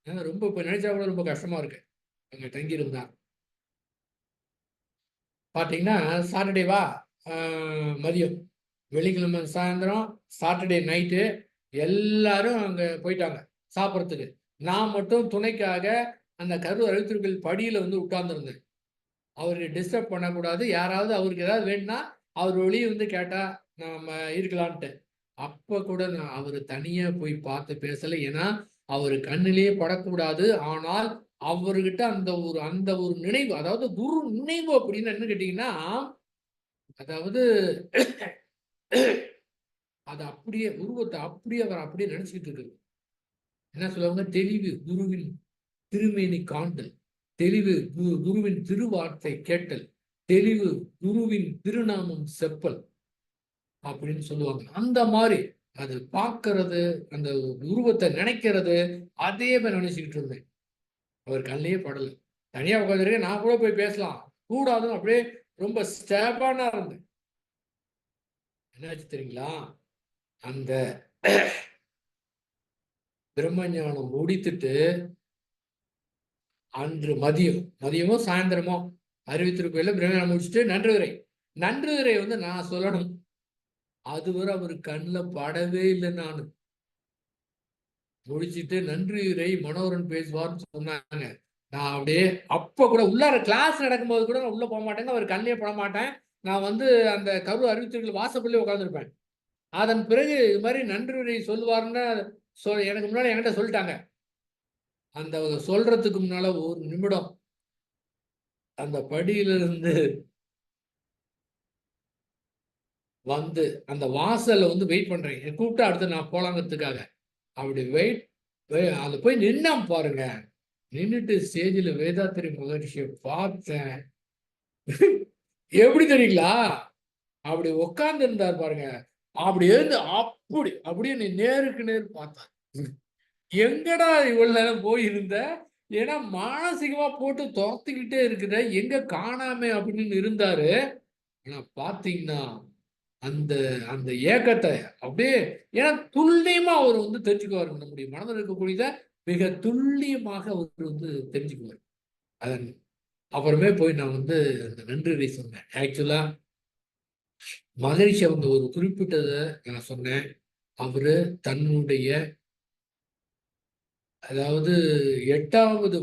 S2: ரொம்ப இப்போ நினைச்சா கூட ரொம்ப கஷ்டமா இருக்கு. அங்கே தங்கியிருந்தா பார்த்தீங்கன்னா சாட்டர்டேவா மதியம், வெள்ளிக்கிழமை சாயந்தரம், சாட்டர்டே நைட்டு எல்லாரும் அங்கே போயிட்டாங்க சாப்பிட்றதுக்கு. நான் மட்டும் துணைக்காக அந்த கரூர் அறிவித்திருக்கல் படியில் வந்து உட்கார்ந்துருந்தேன். அவருக்கு டிஸ்டர்ப் பண்ணக்கூடாது. யாராவது அவருக்கு ஏதாவது வேணும்னா அவர் வெளியே வந்து கேட்டா நம்ம இருக்கலான்ட்டு. அப்ப கூட நான் அவரு தனியா போய் பார்த்து பேசல. ஏன்னா, அவரு கண்ணிலேயே படக்கூடாது. ஆனால் அவர்கிட்ட அந்த ஒரு நினைவு, அதாவது குரு நினைவு அப்படின்னு என்ன கேட்டீங்கன்னா, அதாவது அது அப்படியே உருவத்த அப்படியே அவர் அப்படியே நினைச்சுக்கிட்டு இருக்குது. என்ன சொல்லுவாங்க? தெளிவு குருவின் திருமேனி காண்டல், தெளிவு குருவின் திருவார்த்தை கேட்டல், தெளிவு குருவின் திருநாமம் செப்பல் அப்படின்னு சொல்லுவாங்க. அந்த மாதிரி அது பார்க்கறது, அந்த உருவத்தை நினைக்கிறது, அதே மாதிரி நினைச்சுக்கிட்டு இருந்தேன். அவர் கண்ணிலேயே படல. தனியா உட்காந்துருக்கேன். நான் கூட போய் பேசலாம். கூடாதுன்னு அப்படியே ரொம்ப ஸ்டேபானா இருந்தேன். என்னாச்சு தெரியுங்களா? அந்த பிரம்மஞானம் முடித்துட்டு அன்று மதியமோ சாயந்தரமோ அறிவித்திருக்கையில பிரம்மஞானம் முடிச்சுட்டு நன்றியுரை வந்து நான் சொல்லணும். அதுவரை அவர் கண்ணில் படவே இல்லை. நான் முடிச்சிட்டு நன்றியுரை மனோகரன் பேசுவார்னு சொன்னாங்க. நான் அப்படியே அப்ப கூட உள்ளார கிளாஸ் நடக்கும்போது கூட நான் உள்ள போக மாட்டேங்க. அவர் கண்ணிலே பட மாட்டேன். நான் வந்து அந்த கரூர் அறிவித்திருக்கல் வாசப்படியிலே உட்கார்ந்துருப்பேன். அதன் பிறகு இது மாதிரி நன்றியுரை சொல்லுவார்னு எனக்கு முன்னாடி என்கிட்ட சொல்லிட்டாங்க. அந்த சொல்றதுக்கு முன்னால ஒரு நிமிடம் அந்த படியிலிருந்து வந்து அந்த வாசல்ல வந்து வெயிட் பண்றேன். கூப்பிட்டா அடுத்து நான் போலாங்கிறதுக்காக. அப்படி அது போய் நின்னான் பாருங்க. நின்னுட்டு ஸ்டேஜில் வேதாத்திரி மகர்ஷியை பார்த்தேன். எப்படி தெரியுங்களா? அப்படி உட்கார்ந்து இருந்தார் பாருங்க. அப்படி இருந்து அப்படியே நீ நேருக்கு நேர் பார்த்தார். எங்கடா இவ்வளவு நேரம் போயிருந்த? ஏன்னா மானசீகமா போட்டு துரத்திக்கிட்டே இருக்குத, எங்க காணாம அப்படின்னு இருந்தாரு. ஆனா பாத்தீங்கன்னா அந்த அந்த ஏக்கத்தை அப்படியே, ஏன்னா துல்லியமா அவர் வந்து தெரிஞ்சுக்குவார். நம்முடைய மனதில் இருக்கக்கூடியத மிக துல்லியமாக அவர் வந்து தெரிஞ்சுக்குவார். அதன் அப்புறமே போய் நான் வந்து அந்த நன்றியை சொன்னேன். ஆக்சுவலா மகரிஷி அவங்க ஒரு குறிப்பிட்டதை நான் சொன்னேன். அவரு தன்னுடைய, அதாவது 8வது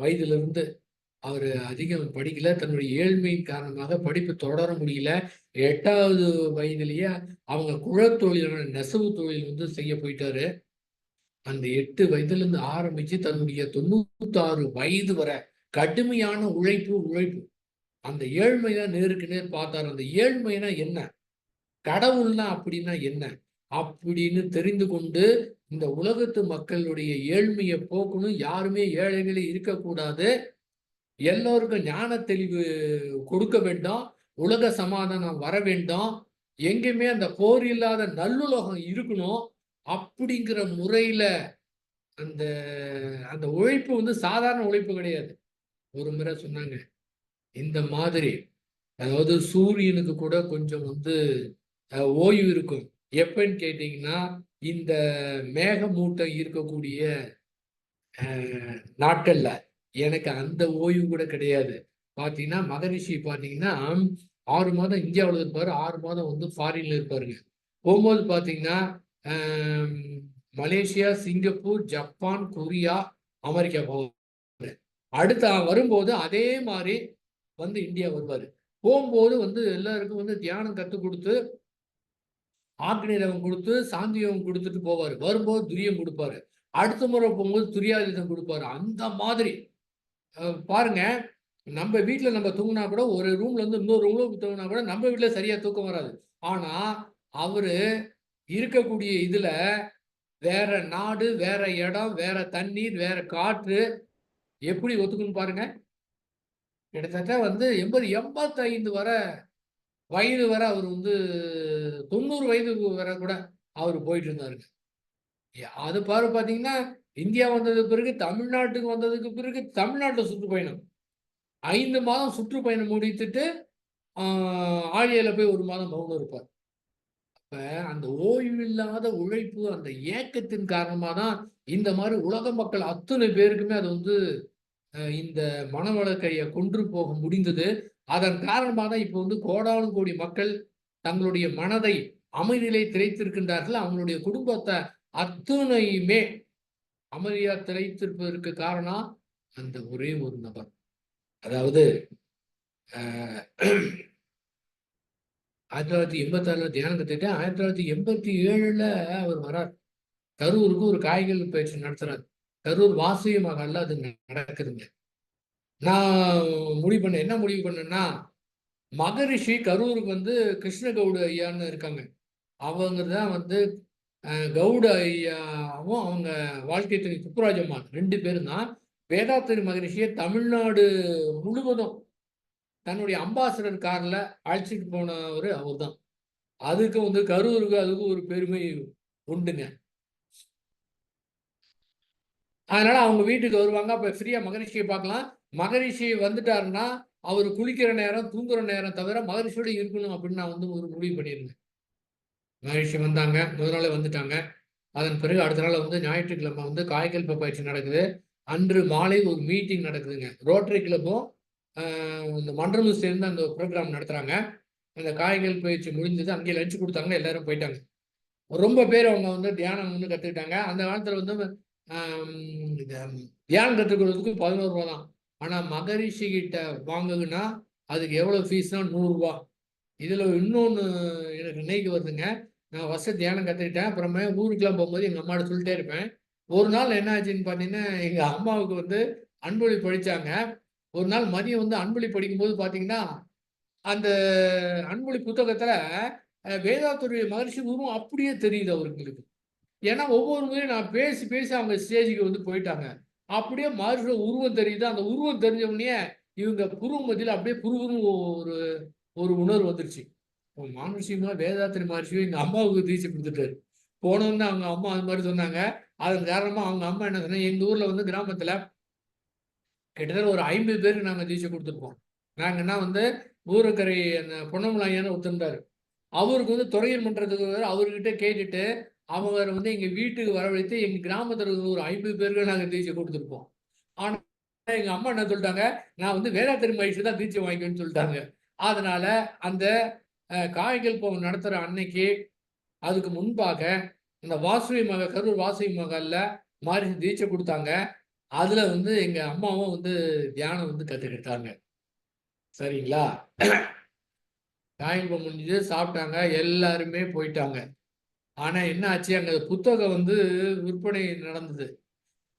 S2: வயதிலிருந்து அவரு அதிகம் படிக்கல. தன்னுடைய ஏழ்மையின் காரணமாக படிப்பு தொடர முடியல. 8வது வயதிலேயே அவங்க குழத்தொழிலான நெசவு தொழில் வந்து செய்ய போயிட்டாரு. அந்த 8 வயதிலிருந்து ஆரம்பிச்சு தன்னுடைய 96 வயது வரை கடுமையான உழைப்பு. அந்த ஏழ்மையை நேருக்கு நேர் பார்த்தாரு. அந்த ஏழ்மைனா என்ன? கடவுள்னா அப்படின்னா என்ன? அப்படின்னு தெரிந்து கொண்டு இந்த உலகத்து மக்களுடைய ஏழ்மையை போக்கணும். யாருமே ஏழைகளே இருக்கக்கூடாது. எல்லோருக்கும் ஞான தெளிவு கொடுக்க வேண்டும். உலக சமாதானம் வர வேண்டும். எங்கேயுமே அந்த போர் இல்லாத நல்லுலகம் இருக்கணும். அப்படிங்கிற முறையில அந்த அந்த உழைப்பு வந்து சாதாரண உழைப்பு கிடையாது. ஒரு முறை சொன்னாங்க, இந்த மாதிரி, அதாவது சூரியனுக்கு கூட கொஞ்சம் வந்து ஓய்வு இருக்கும். எப்பன்னு கேட்டீங்கன்னா, இந்த மேகமூட்டம் இருக்கக்கூடிய நாட்கள்ல. எனக்கு அந்த ஓய்வு கூட கிடையாது. பார்த்தீங்கன்னா, மகரிஷி பார்த்தீங்கன்னா 6 மாதம் இந்தியாவுல இருப்பாரு. 6 மாதம் வந்து ஃபாரின்ல இருப்பாருங்க. போம்போது பார்த்தீங்கன்னா, அ Malaysia, Singapore, Japan, Korea, America போவாரு. அடுத்து வரும்போது அதே மாரி வந்து இந்தியா வருவாரு. போம்போது வந்து எல்லாருக்கும் வந்து தியானம் கத்துக் குடுத்து, ஆக்னிரவம் குடுத்து, சாந்தியோகம் குடுத்துட்டு போவாரு. வரும்போது துரியம் குடுப்பாரு. அடுத்த முறை போகும்போது துரியாதீதம் குடுப்பாரு. அந்த மாதிரி பாருங்க, நம்ம வீட்ல நம்ம தூங்குனா கூட ஒரு ரூம்ல இருந்து இன்னொரு ரூம்ல தூங்குனா கூட நம்ம வீட்ல சரியா தூக்கம் வராது. ஆனா, அவரு இருக்கக்கூடிய இதுல வேற நாடு, வேற இடம், வேற தண்ணீர், வேற காற்று எப்படி ஒத்துக்குன்னு பாருங்க. கிட்டத்தட்ட வந்து 80, 85 வயது வரை அவர் வந்து 90 வயது வரை கூட அவரு போயிட்டு இருந்தாருங்க. அது பார்த்தீங்கன்னா, இந்தியா வந்ததுக்கு பிறகு, தமிழ்நாட்டுக்கு வந்ததுக்கு பிறகு தமிழ்நாட்டுல சுற்றுப்பயணம். 5 மாதம் சுற்றுப்பயணம் முடித்துட்டு, ஆ ஆழியால போய் 1 மாதம் மவுனம் இருப்பார். இப்ப அந்த ஓய்வில்லாத உழைப்பு, அந்த ஏக்கத்தின் காரணமா தான் இந்த மாதிரி உலக மக்கள் அத்தனை பேருக்குமே அது வந்து இந்த மனவளக்கைய கொன்று போக முடிந்தது. அதன் காரணமா தான் இப்ப வந்து கோடானு கோடி மக்கள் தங்களுடைய மனதை அமைதியிலே திளைத்திருக்கின்றார்கள். அவங்களுடைய குடும்பத்த அத்துணையுமே அமைதியா திளைத்திருப்பதற்கு காரணம் அந்த ஒரே ஒரு நபர். அதாவது அ 1986ல தியானம் கத்துக்கிட்டேன். 1987ல அவர் வரார். கரூருக்கு ஒரு காய்கள் பயிற்சி நடத்துறாரு. கரூர் வாசவி மகால்ல அது நடக்குதுங்க. நான் என்ன முடிவு பண்ணேன்னா, மகரிஷி கரூருக்கு வந்து கிருஷ்ண கவுடு ஐயான்னு இருக்காங்க. அவங்க தான் வந்து கவுட ஐயாவும், அவங்க வாழ்க்கை துணை துப்புராஜம்மாள் 2 பேரும் தான் வேதாத்திரி மகரிஷிய தமிழ்நாடு முழுவதும் தன்னுடைய அம்பாசடர் கார்ல அழைச்சிட்டு போனவரு அவர்தான். அதுக்கு வந்து கரூருக்கு அதுக்கும் ஒரு பெருமை உண்டுங்க. அதனால அவங்க வீட்டுக்கு வருவாங்க. அப்ப ஃப்ரீயா மகரிஷிய பார்க்கலாம். மகரிஷி வந்துட்டாருன்னா, அவரு குளிக்கிற நேரம், தூங்குற நேரம் தவிர மகரிஷியோட இருக்கணும் அப்படின்னு நான் வந்து ஒரு முடிவு பண்ணியிருந்தேன். மகரிஷி வந்தாங்க. முதல் நாளே வந்துட்டாங்க. அதன் பிறகு அடுத்த நாள் வந்து ஞாயிற்றுக்கிழமை வந்து காய்கல்ப பயிற்சி நடக்குது. அன்று மாலை ஒரு மீட்டிங் நடக்குதுங்க. ரோட்டரி கிளப்பும், இந்த மன்றமும் சேர்ந்து அந்த ப்ரோகிராம் நடத்துறாங்க. அந்த காய்கள் பயிற்சி முடிஞ்சது. அங்கேயே லஞ்ச் குடுத்தாங்க. எல்லாரும் போயிட்டாங்க. ரொம்ப பேர் அவங்க வந்து தியானம் வந்து கத்துக்கிட்டாங்க. அந்த காலத்துல வந்து இந்த தியானம் கத்துக்கிறதுக்கு ரூ. 11 தான். ஆனா மகரிஷி கிட்ட வாங்குதுன்னா, அதுக்கு எவ்வளவு ஃபீஸ்னா ரூ. 100. இதுல இன்னொன்னு எனக்கு நினைவுக்கு வருதுங்க. நான் ஃபர்ஸ்ட்டு தியானம் கத்துக்கிட்டேன். அப்புறமே ஊருக்குலாம் போம்போது எங்க அம்மாட்ட சொல்லிட்டே இருப்பேன். ஒரு நாள் என்ன ஆச்சுன்னு பார்த்தீங்கன்னா, எங்க அம்மாவுக்கு வந்து அன்பொழி படிச்சாங்க. ஒரு நாள் மதியம் வந்து அன்பொழி படிக்கும்போது பார்த்தீங்கன்னா, அந்த அன்பொழி புத்தகத்துல வேதாத்துரிய மகரிஷி உருவம் அப்படியே தெரியுது அவங்களுக்கு. ஏன்னா, ஒவ்வொரு முறையும் நான் பேசி, பேசி அவங்க ஸ்டேஜுக்கு வந்து போயிட்டாங்க. அப்படியே மகரிஷியோட உருவம் தெரியுது. அந்த உருவம் தெரிஞ்ச உடனேயே, இவங்க புருவ மத்தியில அப்படியே குறுகுறுன்னு ஒரு ஒரு உணர்வு வந்துருச்சு. மகரிஷியுமா வேதாத்திரி மகரிஷியும் எங்க அம்மாவுக்கு தீட்சை குடுத்துட்டாரு. போனோனே அவங்க அம்மா அது மாரி சொன்னாங்க. அதன் காரணமா அவங்க அம்மா என்ன சொன்னாங்க, எங்க ஊர்ல வந்து கிராமத்துல கிட்டத்தட்ட ஒரு 50 பேருக்கு நாங்க தீட்சை குடுத்துருப்போம். நாங்கன்னா வந்து ஊரக்கரை அந்த பொன்னமல ஐயான்னு ஒருத்தர் இருந்தாரு. அவருக்கு வந்து துறையர் மன்றத்துக்கு அவர்கிட்ட கேட்டுட்டு, அவர வந்து எங்க வீட்டுக்கு வரவழைத்து, எங்க கிராமத்துல இருக்கிற ஒரு 50 பேருக்கு நாங்க தீட்சை குடுத்துருப்போம். ஆனா, எங்க அம்மா என்ன சொல்ட்டாங்க, நான் வந்து வேதாத்திரி மகரிஷி தான் தீட்சை வாங்கிக்கணும்னு சொல்ட்டாங்க. அதனால அந்த காய்கள் பவன் நடத்துற அன்னைக்கு, அதுக்கு முன்பாக இந்த கரூர் வாசவி மகால்ல மகரிஷி தீட்சை குடுத்தாங்க. அதுல வந்து எங்க அம்மாவும் வந்து தியானம் வந்து கத்துக்கிட்டாங்க. சரிங்களா? காய்கள் பவன் முடிஞ்சது, சாப்பிட்டாங்க. எல்லாருமே போயிட்டாங்க. ஆனா என்ன ஆச்சு, அங்க புத்தகம் வந்து விற்பனை நடந்தது.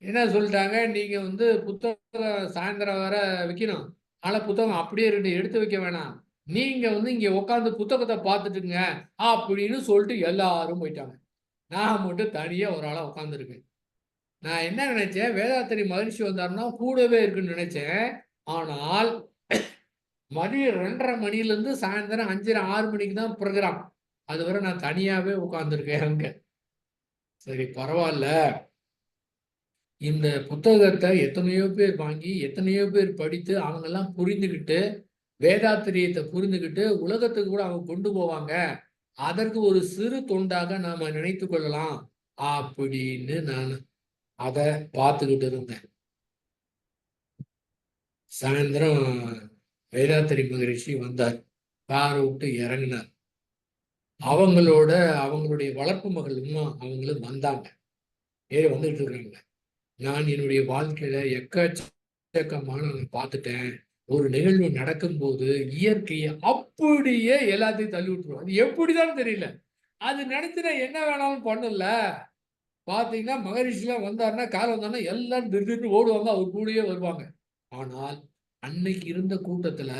S2: என்ன சொல்லிட்டாங்க, நீங்க வந்து புத்தகம் சாயந்தரம் வர விக்கணும். ஆனா புத்தகம் அப்படியே 2 எடுத்து வைக்க வேணாம். நீங்க வந்து இங்க உட்கார்ந்து புத்தகத்த பார்த்துட்டுங்க, அப்படின்னு சொல்லிட்டு எல்லாரும் போயிட்டாங்க. நான் மட்டும் தனியா ஒரு ஆளா உட்கார்ந்துருக்கேன். நான் என்ன நினைச்சேன், வேதாத்திரி மகரிஷி வந்தாருன்னா கூடவே இருக்குன்னு நினைச்சேன். ஆனால் மதியம் 2:30 மணியிலிருந்து சாயந்தரம் 5:30, 6 மணிக்கு தான் புரோகிராம். அதுவரை நான் தனியாவே உட்கார்ந்துருக்கேன் அங்க. சரி பரவால்ல. இந்த புத்தகத்த எத்தனையோ பேர் வாங்கி, எத்தனையோ பேர் படித்து, அவங்கலாம் புரிந்துகிட்டு, வேதாத்திரியத்த புரிந்துகிட்டு, உலகத்துக்கு கூட அவங்க கொண்டு போவாங்க. அதற்கு ஒரு சிறு தொண்டாக நாம நினைத்துக் கொள்ளலாம். அப்படின்னு நான் அத பார்த்துக்கிட்டு இருந்தேன். சாயந்தரம் வேதாத்திரி மகரிஷி வந்தார். கார விட்டு இறங்குனார். அவங்களோட அவங்களுடைய வளர்ப்பு மகள் இன்னும் அவங்களும் வந்தாங்க. ஏறி வந்துகிட்டு இருக்காங்க. நான் என்னுடைய வாழ்க்கையில எக்கச்சக்கமான நான் பார்த்துட்டேன். ஒரு நிகழ்வு நடக்கும்போது இயற்கையை அப்படியே எல்லாத்தையும் தள்ளி விட்டுரும். அது எப்படிதான் தெரியல. அது நினைச்சுனா என்ன வேணாலும் பண்ணும்ல. பார்த்தீங்கன்னா, மகரிஷிலாம் வந்தாருன்னா, கார் வந்தாருன்னா எல்லாரும் திடீர்னு ஓடுவாங்க. அவர் கூடயே வருவாங்க. ஆனால், அன்னைக்கு இருந்த கூட்டத்துல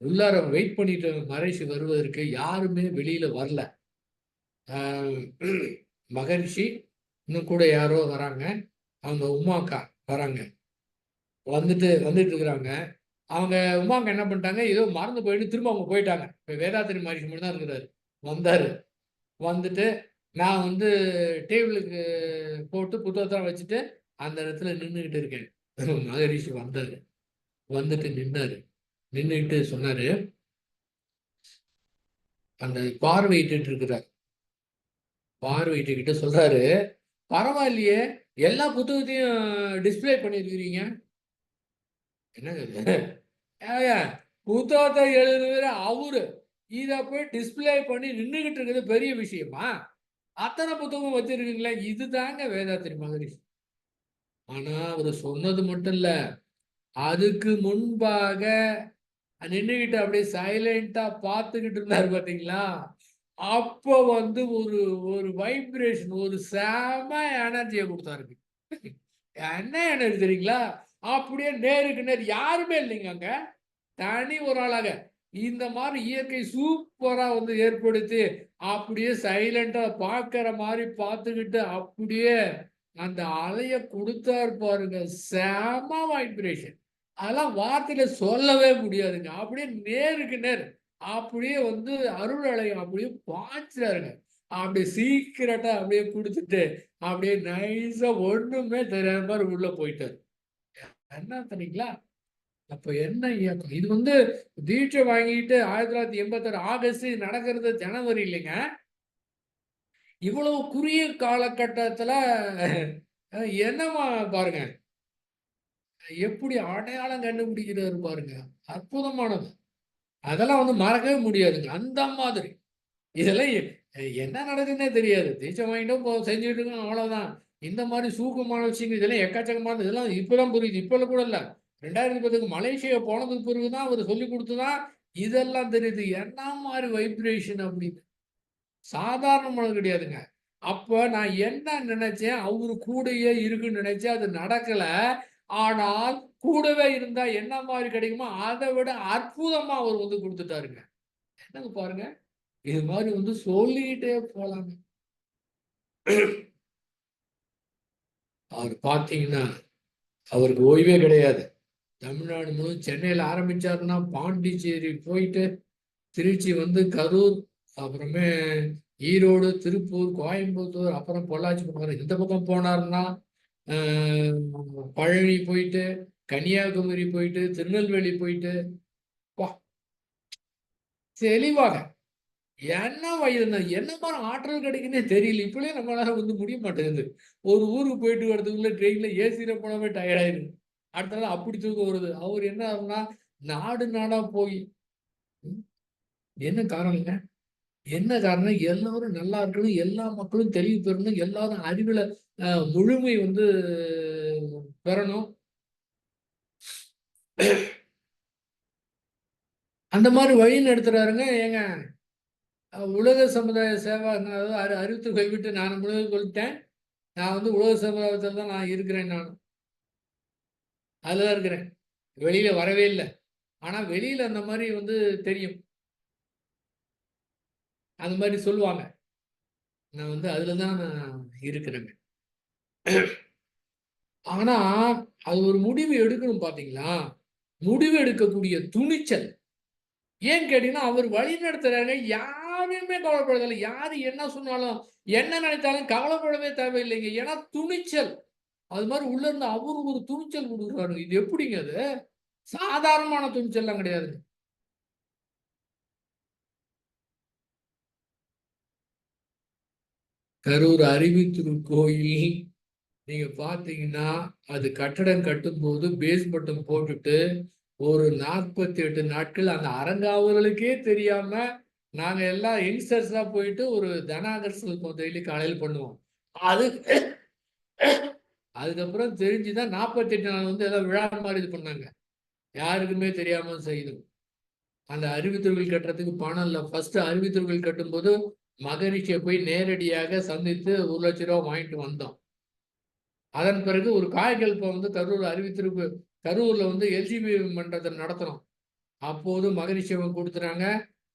S2: உள்ளார வெயிட் பண்ணிட்டு மகரிஷி வருவதற்கு யாருமே வெளியில வரல. அ மகரிஷி, இன்னும் கூட யாரோ வராங்க. அவங்க உமா அக்கா வராங்க. வந்துட்டு இருக்கிறாங்க. அவங்க உமாங்க என்ன பண்ணிட்டாங்க, ஏதோ மறந்து போயிட்டு திரும்ப அவங்க போயிட்டாங்க. இப்ப வேதாத்திரி மகரிஷி மட்டும் தான் இருக்கிறாரு. வந்தாரு. வந்துட்டு நான் வந்து டேபிளுக்கு போட்டு புத்தகத்தெல்லாம் வச்சுட்டு, அந்த இடத்துல நின்னுகிட்டு இருக்கேன். மகரிஷி வந்தாரு. வந்துட்டு நின்னாரு. நின்னுட்டு சொன்னாரு, அந்த பார்வையிட்டுட்டு இருக்கிறார். பார்வையிட்டுக்கிட்டு சொல்றாரு, பரவாயில்லையே எல்லா புத்தகத்தையும் டிஸ்பிளே பண்ணிருக்கிறீங்க. என்னங்க இது? ஏங்க புத்தகத்தை எழுதுகிற அவரு இத போய் டிஸ்பிளே பண்ணி நின்னுகிட்டு இருக்கிறது பெரிய விஷயமா? அத்தனை புத்தகம் வச்சிருக்கீங்களே, இதுதாங்க வேதாத்திரி மகரிஷி. ஆனா அவரு சொன்னது மட்டும் இல்ல, அதுக்கு முன்பாக நின்னுகிட்டு அப்படியே சைலண்டா பார்த்துக்கிட்டு இருந்தாரு பாத்தீங்களா? அப்ப வந்து ஒரு ஒரு வைப்ரேஷன், ஒரு செம எனர்ஜிய குடுத்தாருங்க. என்ன எனர்ஜி தெரியுங்களா? அப்படியே நேருக்கு நேர் யாருமே இல்லைங்க அங்க. தனி ஒரு ஆளாக. இந்த மாரி இயற்கை சூப்பரா வந்து ஏற்படுத்தி, அப்படியே சைலன்ட்டா பார்க்கிற மாரி பார்த்துக்கிட்டு, அப்படியே அந்த அலைய குடுத்தாரு பாருங்க. செம வைப்ரேஷன். அதெல்லாம் வார்த்தையில சொல்லவே முடியாதுங்க. அப்படியே நேருக்கு நேர். அப்படியே வந்து அருள் அலைய அப்படியே பாய்ச்சுறாருங்க. அப்படியே சீக்கிரட்டா அப்படியே குடுத்துட்டு, அப்படியே நைஸா ஒண்ணுமே தெரியாத மாரி உள்ள போயிட்டாரு. என்ன தெரியுங்களா? அப்ப என்ன இயக்கம்? இது வந்து தீட்சை வாங்கிட்டு 1986 ஆகஸ்ட் இது நடக்கிறது ஜனவரி இல்லைங்க. இவ்வளவு குறுகிய காலகட்டத்துல என்னமா பாருங்க. எப்படி அடையாளம் கண்டுபிடிக்கிறாரு பாருங்க. அற்புதமானது. அதெல்லாம் வந்து மறக்கவே முடியாதுங்க. அந்த மாதிரி. இதெல்லாம் என்ன நடக்குதுன்னே தெரியாது. தீட்சை வாங்கிட்டோம் செஞ்சுட்டு இருக்கோம் அவ்வளவுதான். இந்த மாரி சூக்குமமான விஷயங்கள் இதெல்லாம் எக்கச்சக்கமானது. இதெல்லாம் இப்பதான் புரியுது. இப்பல்லாம் கூட இல்ல. 2010க்கு மலேசியா போனதுக்கு பிறகு தான் அவரு சொல்லிக் குடுத்து தான் இதெல்லாம் தெரியுது. என்ன மாரி வைப்ரேஷன் அப்படின்னு. சாதாரணமானது கிடையாதுங்க. அப்ப நான் என்ன நினைச்சேன், அவரு கூடயே இருக்குன்னு நினைச்சேன். அது நடக்கல. ஆனால் கூடவே இருந்தா என்ன மாரி கிடைக்குமோ, அத விட அற்புதமா அவரு வந்து குடுத்துட்டாருங்க. என்னங்க பாருங்க. இது மாரி வந்து சொல்லிட்டே போலாங்க. அவரு பார்த்தீங்கன்னா, அவருக்கு ஓய்வே கிடையாது. தமிழ்நாடு முழுவதும் சென்னையில ஆரம்பிச்சாருன்னா, பாண்டிச்சேரி போயிட்டு, திருச்சி வந்து கரூர், அப்புறமே ஈரோடு, திருப்பூர், கோயம்புத்தூர், அப்புறம் பொள்ளாச்சி போனாரு. இந்த பக்கம் போனாருன்னா, அ பழனி போயிட்டு, கன்னியாகுமரி போயிட்டு, திருநெல்வேலி போயிட்டு, அப்பா! தெளிவாக. என்ன வயதுங்க? என்ன மாரி ஆற்றல் கிடைக்குன்னே தெரியல. இப்படியே நம்மளால வந்து முடிய மாட்டேங்குது. ஒரு ஊருக்கு போயிட்டு வரதுக்குள்ள ட்ரெயின்ல ஏசில போனாவே டயர்ட் ஆயிடுது. அடுத்த நாள் அப்படி தூக்கம் வருது. அவரு என்ன ஆகும்னா, நாடு நாடா போய் ம் என்ன காரணங்க? என்ன காரணம்? எல்லாரும் நல்லா இருக்கணும், எல்லா மக்களும் தெளிவு பெறணும், எல்லாரும் அறிவுல முழுமை வந்து பெறணும். அந்த மாரி வழி நடத்துறாருங்க. ஏங்க உலக சமுதாய சேவா அதாவது அறிவித்து கைவிட்டு நான் முழுவதும் சொல்லிட்டேன். நான் வந்து உலக சமுதாயத்துல தான் நான் இருக்கிறேன் நானு. அதுல தான் இருக்கிறேன். வெளியில வரவே இல்ல. ஆனா வெளியில அந்த மாரி வந்து தெரியும். அந்த மாரி சொல்லுவாங்க. நான் வந்து அதுல தான் நான் இருக்கிறேங்க. ஆனா, அது ஒரு முடிவு எடுக்கணும் பார்த்தீங்களா? முடிவு எடுக்கக்கூடிய துணிச்சல். ஏன்னு கேட்டீங்கன்னா, அவர் வழி நடத்துறாரு. யாருமே கவலைப்படல. யாரு என்ன சொன்னாலும், என்ன நினைத்தாலும் கவலைப்படவே தேவையில்லைங்க. ஏன்னா துணிச்சல். அது மாரி உள்ள இருந்து அவரு ஒரு துணிச்சல் குடுக்குறாருங்க. இது எப்படிங்க அது? சாதாரணமான துணிச்சல்லாம் கிடையாதுங்க. கரூர் அறிவித்திருக்கோயில் நீங்க பார்த்தீங்கன்னா, அது கட்டடம் கட்டும்போது பேஸ் மட்டும் போட்டுட்டு, ஒரு 48 நாட்கள் அந்த அறங்காவலருக்கே தெரியாம, நாங்க எல்லாம் யங்ஸ்டர்ஸா போயிட்டு ஒரு தனாகர்ஸ் டெய்லி காலையில பண்ணுவோம். அது அதுக்கப்புறம் தெரிஞ்சு தான் 48 நாள் வந்து ஏதோ விழா மாரி இது பண்ணாங்க. யாருக்குமே தெரியாம செய்யணும். அந்த அறிவித்திருவில் கட்டுறதுக்கு பணம் இல்ல. ஃபர்ஸ்ட் அறிவித்திருவில் கட்டும்போது, மகரிஷிய போய் நேரடியாக சந்தித்து ரூ. 1,00,000 வாங்கிட்டு வந்தோம். அதன் பிறகு ஒரு காயகல்பம் வந்து கரூர் அறிவித்திருக்கு கரூர்ல வந்து எல்ஜிபி மன்றத்தை நடத்துறோம். அப்போது மகரிஷியவன் குடுத்துறாங்க.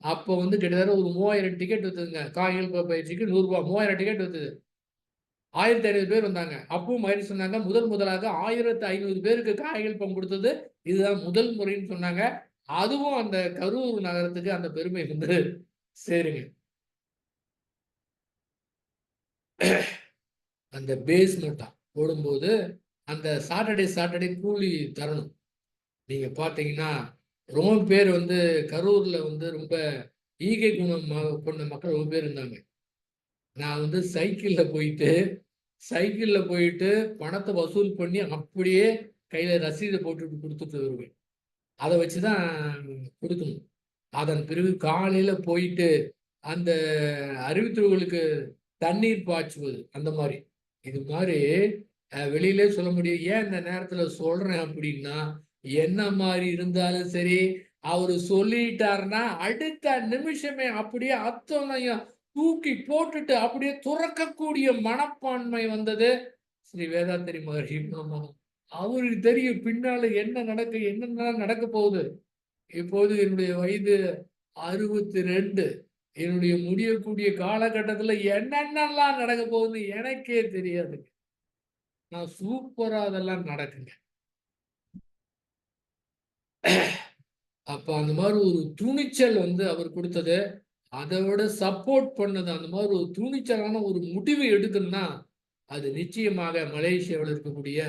S2: அப்போ வந்து கிட்டத்தட்ட ஒரு 3000 டிக்கெட் வித்ததுங்க. காயகல்ப பயிற்சிக்கு ரூ. 100 3000 டிக்கெட் வித்தது. 1500 பேர் வந்தாங்க. அப்பவும் மகரிஷி சொன்னாங்க, முதல் முதலாக 1500 பேருக்கு காயகல்பம் குடுத்தது இதுதான் முதல் முறைன்னு சொன்னாங்க. அதுவும் அந்த கரூர் நகரத்துக்கு அந்த பெருமை வந்து சேருங்க. அந்த பேஸ்மென்ட் போடும்போது, அந்த சாட்டர்டே கூலி தரணும். நீங்க பார்த்தீங்கன்னா, ரொம்ப பேர் வந்து கரூர்ல வந்து ரொம்ப ஈகை குணம் கொண்ட மக்கள் ரொம்ப பேர் இருந்தாங்க. நான் வந்து சைக்கிள்ல போயிட்டு பணத்தை வசூல் பண்ணி அப்படியே கையில ரசீதை போட்டுட்டு கொடுத்துட்டு வருவேன். அதை வச்சுதான் கொடுக்கணும். அதன் பிறகு காலையில போயிட்டு அந்த அறிவித்தவர்களுக்கு தண்ணீர் பாய்ச்சுவது, அந்த மாதிரி இது மாதிரி வெளியிலே சொல்ல முடியும். ஏன் இந்த நேரத்துல சொல்றேன் அப்படின்னா, என்ன மாதிரி இருந்தாலும் சரி, அவரு சொல்லிட்டாருன்னா அடுத்த நிமிஷமே அப்படியே அத்தனையும் தூக்கி போட்டுட்டு அப்படியே துறக்கக்கூடிய மனப்பான்மை வந்தது ஸ்ரீ வேதாத்திரி மகர்ஷி. அவருக்கு தெரியும் பின்னால என்னென்ன நடக்க போகுது. இப்போது என்னுடைய வயது 62. என்னுடைய முடியக்கூடிய காலகட்டத்துல என்னென்னலாம் நடக்க போகுதுன்னு எனக்கே தெரியாதுங்க. நான் சூப்பரா அதெல்லாம் நடக்குங்க. அப்ப அந்த மாதிரி ஒரு துணிச்சல் வந்து அவர் கொடுத்தது, அதை விட சப்போர்ட் பண்ணது, அந்த மாதிரி ஒரு துணிச்சலான ஒரு முடிவு எடுக்கணும்னா அது நிச்சயமாக மலேசியாவில் இருக்கக்கூடிய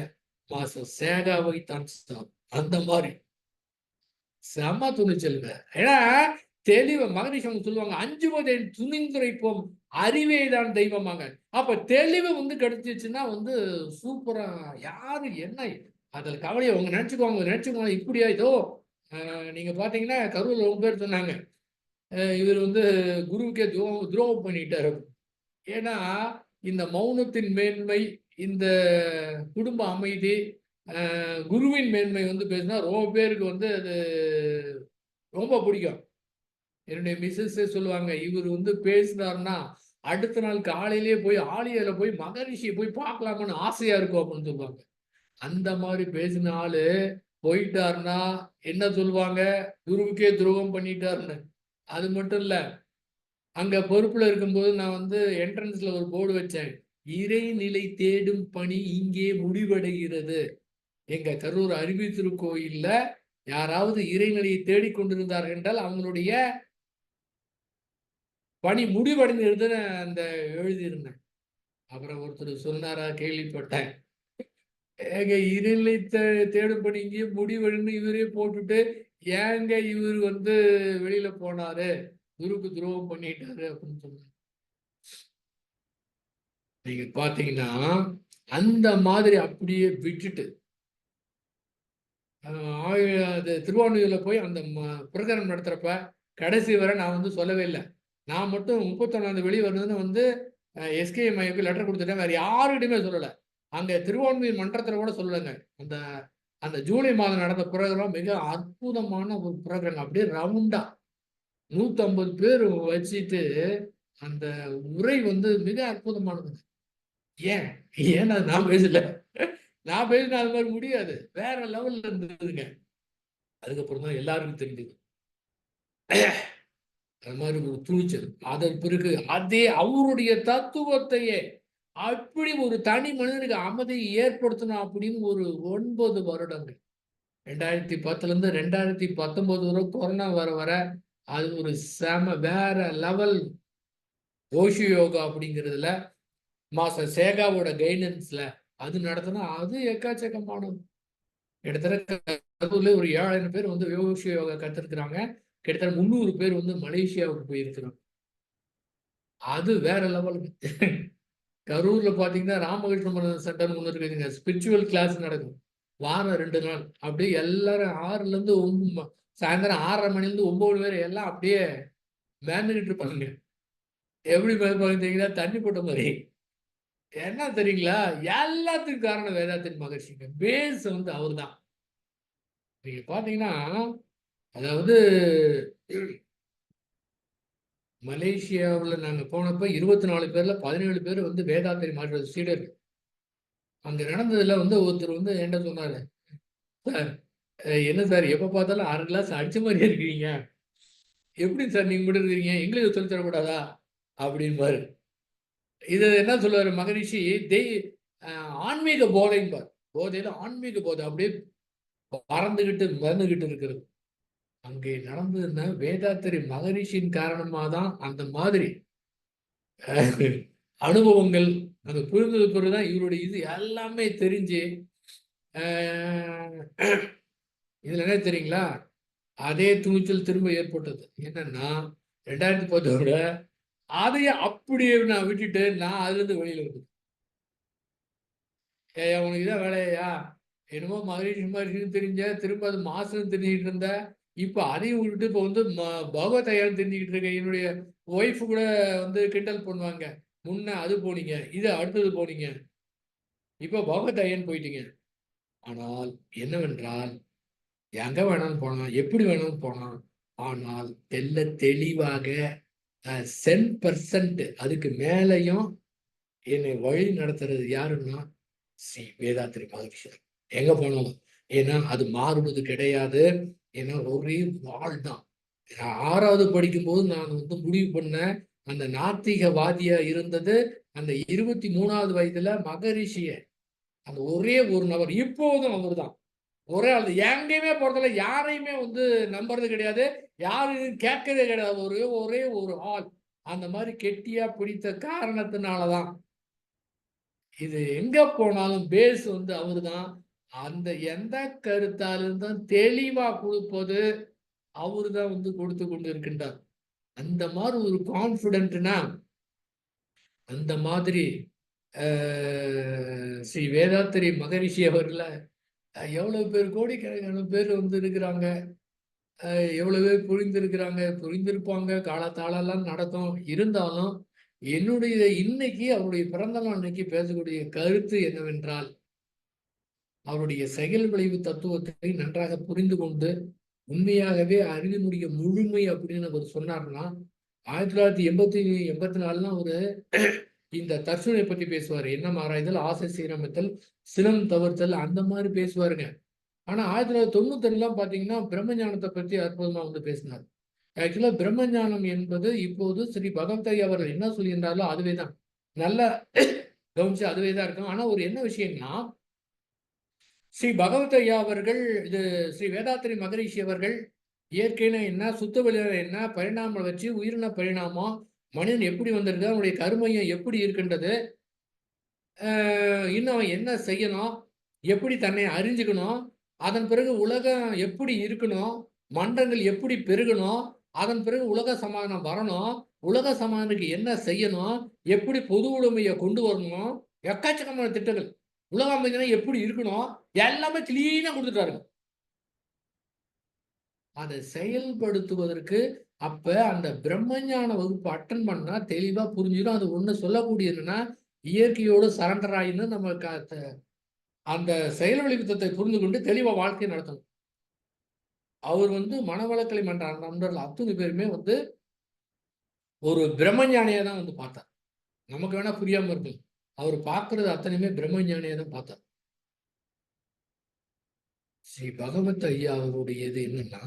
S2: மாஸ்டர் சேகாவை தான். அந்த மாதிரி செம துணிச்சலுங்க. ஏன்னா தெளிவ மகரிஷி சொல்லுவாங்க, அஞ்சுவதேன் துணிந்துரைப்போம் அறிவே தான் தெய்வமாங்க. அப்ப தெளிவு வந்து கிடைச்சிச்சுன்னா வந்து சூப்பரா யாரு என்ன அதுல கவலையை அவங்க நினைச்சுக்குவாங்க இப்படியா இதோ நீங்க பாத்தீங்கன்னா கரூர்ல ரொம்ப பேர் சொன்னாங்க இவர் வந்து குருவுக்கே துரோகம் பண்ணிட்டாரு. ஏன்னா இந்த மௌனத்தின் மேன்மை, இந்த குடும்ப அமைதி, குருவின் மேன்மை வந்து பேசினா ரொம்ப பேருக்கு வந்து அது ரொம்ப பிடிக்கும். என்னுடைய மிஸ்ஸஸே சொல்லுவாங்க, இவர் வந்து பேசினார்னா அடுத்த நாள் காலையிலேயே போய் ஆலயத்துல போய் மகரிஷியை போய் பார்க்கலாமான்னு ஆசையா இருக்கும் அப்படின்னு சொல்லுவாங்க. அந்த மாதிரி பேசின ஆளு போயிட்டாருன்னா என்ன சொல்லுவாங்க, குருவுக்கே துரோகம் பண்ணிட்டாருன்னு. அது மட்டும் இல்ல, அங்க பொறுப்புல இருக்கும்போது நான் வந்து என்ட்ரன்ஸ்ல ஒரு போர்டு வச்சேன், இறைநிலை தேடும் பணி இங்கே முடிவடைகிறது. எங்க கரூர் அருவி திருக்கோயில்ல யாராவது இறைநிலையை தேடிக்கொண்டிருந்தார்கள் என்றால் அவங்களுடைய பணி முடிவடைந்திருதுன்னு அந்த எழுதியிருந்தேன். அப்புறம் ஒருத்தர் சொன்னாரா கேள்விப்பட்டேன், ஏங்க இறைநிலை தேடும் பணி இங்கே முடிவடைந்து இவரே போட்டுட்டு ஏங்க இவர் வந்து வெளியில போனாரு, குருக்கு துரோகம் பண்ணிட்டாரு அப்படின்னு சொன்னாங்க. நீங்க பாத்தீங்கன்னா அந்த மாதிரி அப்படியே விட்டுட்டு அது திருவான்மையூர்ல போய் அந்த பிரகரம் நடத்துறப்ப கடைசி வரை நான் வந்து சொல்லவே இல்லை. நான் மட்டும் 31 வெளியே வரணும்னு வந்து எஸ்கேஎம்ஐக்கு லெட்டர் கொடுத்துட்டேன். வேற யாருக்கிட்டையுமே சொல்லலை. அங்க திருவான்மையூர் மன்றத்தில் கூட சொல்லலைங்க. அந்த அந்த ஜூலை மாதம் நடந்த புரோகிராம் மிக அற்புதமான ஒரு புரோகிராம். அப்படியே ரவுண்டா 150 பேர் வச்சுட்டு அந்த உரை வந்து மிக அற்புதமானது. ஏன் ஏன்னா நான் பேசல, நான் பேசினா அது மாதிரி முடியாது, வேற லெவல்ல இருந்ததுங்க. அதுக்கப்புறம் தான் எல்லாருக்கும் தெரிஞ்சது அது மாதிரி ஒரு துணிச்சல். அதன் பிறகு அதே அவருடைய தத்துவத்தையே அப்படி ஒரு தனி மனிதனுக்கு அமைதியை ஏற்படுத்தணும் அப்படின்னு ஒரு 9 வருடங்கள் 2010 2019 வரை கொரோனா வர அது ஒரு செம வேற லெவல் ஓஷி யோகா அப்படிங்கிறதுல மாஸ்டர் சேகாவோட கைடன்ஸ்ல அது நடத்தினா அது எக்காச்சக்கமானது. கிட்டத்தட்ட ஒரு 7000 பேர் வந்து ஓஷி யோகா கத்துருக்குறாங்க. கிட்டத்தட்ட 300 பேர் வந்து மலேசியாவுக்கு போயிருக்கிறாங்க. அது வேற லெவலுக்கு. கரூர்ல பாத்தீங்கன்னா ராமகிருஷ்ண சென்டர் ஒண்ணு இருக்குதுங்க. ஸ்பிரிச்சுவல் கிளாஸ் நடக்கும் வாரம் 2 நாள். அப்படியே எல்லாரும் 6ல இருந்து சாயந்தரம் 6:30 மணிலேருந்து 9 பேர் எல்லாம் அப்படியே மேந்துகிட்டு இருப்பாங்க. எப்படி மேற்பாங்க தண்ணி போட்ட மாதிரி. என்ன தெரியுங்களா, எல்லாத்துக்கும் காரணம் வேதாத்திரி மகர்ஷிங்க. பேஸ் வந்து அவர் தான். நீங்க பாத்தீங்கன்னா அதாவது மலேசியாவில் நாங்க போனப்ப 24 பேர்ல 17 பேர் வந்து வேதாத்திரி மகர்ஷி சீடர். அங்க நடந்ததுல வந்து ஒருத்தர் வந்து என்கிட்ட சொன்னாரு, சார் என்ன சார் எப்ப பார்த்தாலும் 6 கிளாஸ் அடிச்ச மாதிரியே இருக்கிறீங்க, எப்படி சார் நீங்க மட்டும் இருக்கிறீங்க, எங்களுக்கு சொல்லி தரக்கூடாதா அப்படின்பாரு. இது என்ன சொல்லுவாரு மகரிஷி, ஆன்மீக போதைம்பார். போதையில ஆன்மீக போதை அப்படியே பறந்துகிட்டு மறந்துகிட்டு இருக்கிறது. அங்கே நடந்ததுன்னா வேதாத்திரி மகரிஷியின் காரணமா தான் அந்த மாதிரி அனுபவங்கள் அந்த புரிந்தது பிறகுதான் இவருடைய இது எல்லாமே தெரிஞ்சு இதுல என்ன தெரியுங்களா, அதே துணிச்சல் திரும்ப ஏற்பட்டது. என்னன்னா 2010 அதையே அப்படியே நான் விட்டுட்டு நான் அதுல இருந்து வெளியில வந்து ஏயா உனக்கு இதான் வேலையா? என்னமோ மகரிஷி மகரிஷின்னு தெரிஞ்ச, திரும்ப அது மாசுன்னு தெரிஞ்சுக்கிட்டு இருந்த. இப்ப அதையும் விட்டுட்டு இப்ப வந்து பகவத் ஐயான்னு தெரிஞ்சுக்கிட்டு இருக்க. என்னுடைய ஒய்ஃப் கூட வந்து கிண்டல் பண்ணுவாங்க. முன்ன அது போனீங்க, இது அடுத்தது போனீங்க. இப்ப பகவத் ஐயான்னு போயிட்டீங்க. ஆனால் என்னவென்றால், எங்க வேணாலும் போலாம், எப்படி வேணாலும் போலாம். ஆனால் தெளிவாக 10% அதுக்கு மேலயும் என்னை வழி நடத்துறது யாருன்னா ஸ்ரீ வேதாத்திரி மகரிஷி. எங்க போனாலும். ஏன்னா அது மாறுவது கிடையாது. ஏன்னா ஒரே வாழ் தான். 6வது படிக்கும்போது நான் வந்து முடிவு பண்ணேன். அந்த நாத்திகவாதியா இருந்தது அந்த 23வது வயதுல மகரிஷிய அந்த ஒரே ஒரு நபர் இப்போதும் அவர்தான். ஒரே ஆள். எங்கேயுமே போறதில்ல. யாரையுமே வந்து நம்புறது கிடையாது. யாரையும் கேட்கறதே கிடையாது. ஒரே ஒரு ஆள். அந்த மாதிரி கெட்டியா பிடித்த காரணத்தினாலதான் இது எங்க போனாலும் பேஸ் வந்து அவர்தான். அந்த எந்த கருத்தாலும் தான் தெளிவா கொடுப்பது அவர்தான் வந்து கொடுத்து கொண்டு இருக்கின்றார். அந்த மாதிரி ஒரு கான்பிடென்ட்னா அந்த மாதிரி ஸ்ரீ வேதாத்திரி மகரிஷி அவர்கள எவ்வளவு பேர் கோடிக்கணக்கான பேர் வந்து இருக்கிறாங்க. எவ்வளவு பேர் புரிந்திருக்கிறாங்க, புரிந்திருப்பாங்க. காலத்தாலெல்லாம் நடக்கும். இருந்தாலும் என்னுடைய இன்னைக்கு அவருடைய பிறந்த நாள் அன்னைக்கு பேசக்கூடிய கருத்து என்னவென்றால் அவருடைய செயல் விளைவு தத்துவத்தை நன்றாக புரிந்து கொண்டு உண்மையாகவே அறிவினுடைய முழுமை அப்படின்னு அவர் சொன்னார்னா 1984 அவரு இந்த தர்சுனை பத்தி பேசுவாரு. எண்ணம் ஆராய்தல், ஆசை சீரமைத்தல், சினம் தவிர்த்தல் அந்த மாதிரி பேசுவாருங்க. ஆனா 1992 பாத்தீங்கன்னா பிரம்மஞானத்தை பத்தி அற்புதமா வந்து பேசினார். ஆக்சுவலா பிரம்மஞானம் என்பது இப்போது ஸ்ரீ பகவத் ஐயா அவர்கள் என்ன சொல்லியிருந்தாரோ அதுவே தான். நல்லா கவனிச்சு அதுவே தான் இருக்கும். ஆனா ஒரு என்ன விஷயம்னா ஸ்ரீ பகவத் ஐயா அவர்கள் இது ஸ்ரீ வேதாத்திரி மகரிஷி அவர்கள் இயற்கைனா என்ன, சுத்த வெளியில என்ன, பரிணாம வளர்ச்சி, உயிரின பரிணாமம், மனிதன் எப்படி வந்திருக்கு, அவனுடைய கருமையம் எப்படி இருக்கின்றது, இன்னும் அவன் என்ன செய்யணும், எப்படி தன்னை அறிஞ்சுக்கணும், அதன் பிறகு உலகம் எப்படி இருக்கணும், மன்றங்கள் எப்படி பெருகணும், அதன் பிறகு உலக சமாதானம் வரணும், உலக சமாதானத்துக்கு என்ன செய்யணும், எப்படி பொது உடைமையை கொண்டு வரணும், எக்கச்சக்கமான திட்டங்கள். உலக அமைதினா எப்படி இருக்கணும், எல்லாமே கிளீனா கொடுத்துட்டாருங்க. அதை செயல்படுத்துவதற்கு அப்ப அந்த பிரம்மஞான வகுப்பு அட்டன் பண்ணா தெளிவா புரிஞ்சிடும். அது ஒண்ணு சொல்லக்கூடியதுன்னா இயற்கையோடு சரண்டர் ஆயின்னு நம்ம அந்த செயல் விளைவித்தத்தை புரிந்து கொண்டு தெளிவா வாழ்க்கை நடத்தணும். அவர் வந்து மனவளக்கலை மன்ற நண்பர்கள் அத்தனை பேருமே வந்து ஒரு பிரம்மஞானியா தான் வந்து பார்த்தார். நமக்கு வேணா புரியாம இருக்கும். அவர் பார்க்கிறது அத்தனையுமே பிரம்மஞானியா தான் பார்த்தார். ஸ்ரீ பகவத் ஐயா அவருடையது என்னன்னா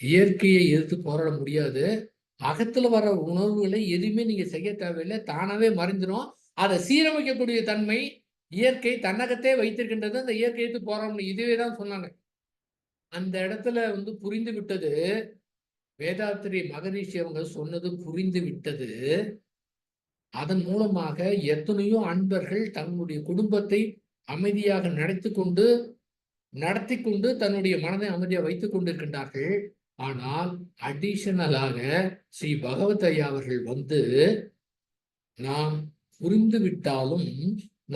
S2: இயற்கையை எதிர்த்து போராட முடியாது. அகத்துல வர உணர்வுகளை எதுவுமே நீங்க செய்ய தேவையில்லை. தானாவே மறைஞ்சிரும். அதை சீரமைக்கக்கூடிய தன்மை இயற்கை தன்னகத்தே வைத்திருக்கின்றது. அந்த இயற்கையை எதிர்த்து போராடணும். இதுவே தான் சொன்னாங்க. அந்த இடத்துல வந்து புரிந்து விட்டது. வேதாத்திரி மகரிஷி அவங்க சொன்னது புரிந்து விட்டது. அதன் மூலமாக எத்தனையோ அன்பர்கள் தன்னுடைய குடும்பத்தை அமைதியாக நடத்தி கொண்டு தன்னுடைய மனதை அமைதியாக வைத்துக் கொண்டிருக்கின்றார்கள். ஆனால் அடிஷனலாக ஸ்ரீ பகவத் ஐயா அவர்கள் வந்து நாம் புரிந்து விட்டாலும்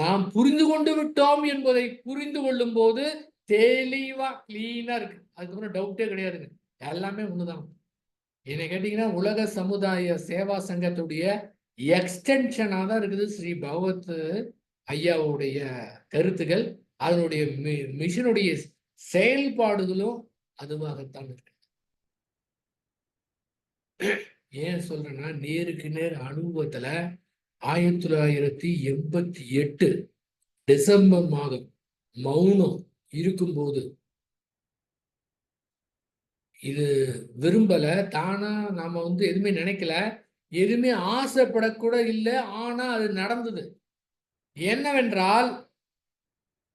S2: நாம் புரிந்து கொண்டு விட்டோம் என்பதை புரிந்து கொள்ளும் போது தெளிவா கிளீனா இருக்கு. அதுக்கப்புறம் டவுட்டே கிடையாதுங்க. எல்லாமே ஒண்ணுதான். என்ன கேட்டீங்கன்னா உலக சமுதாய சேவா சங்கத்துடைய எக்ஸ்டென்ஷனா தான் இருக்குது ஸ்ரீ பகவத் ஐயாவுடைய கருத்துக்கள். அதனுடைய மிஷனுடைய செயல்பாடுகளும் அதுவாகத்தான் இருக்கு. ஏன் சொல்றேன்னா நேருக்கு நேர் அனுபவத்துல 1988 டிசம்பர் மாதம் மௌனம் இருக்கும்போது இது விரும்பல, தானா நாம வந்து எதுவுமே நினைக்கல, எதுவுமே ஆசைப்படக்கூட இல்லை. ஆனா அது நடந்தது. என்னவென்றால்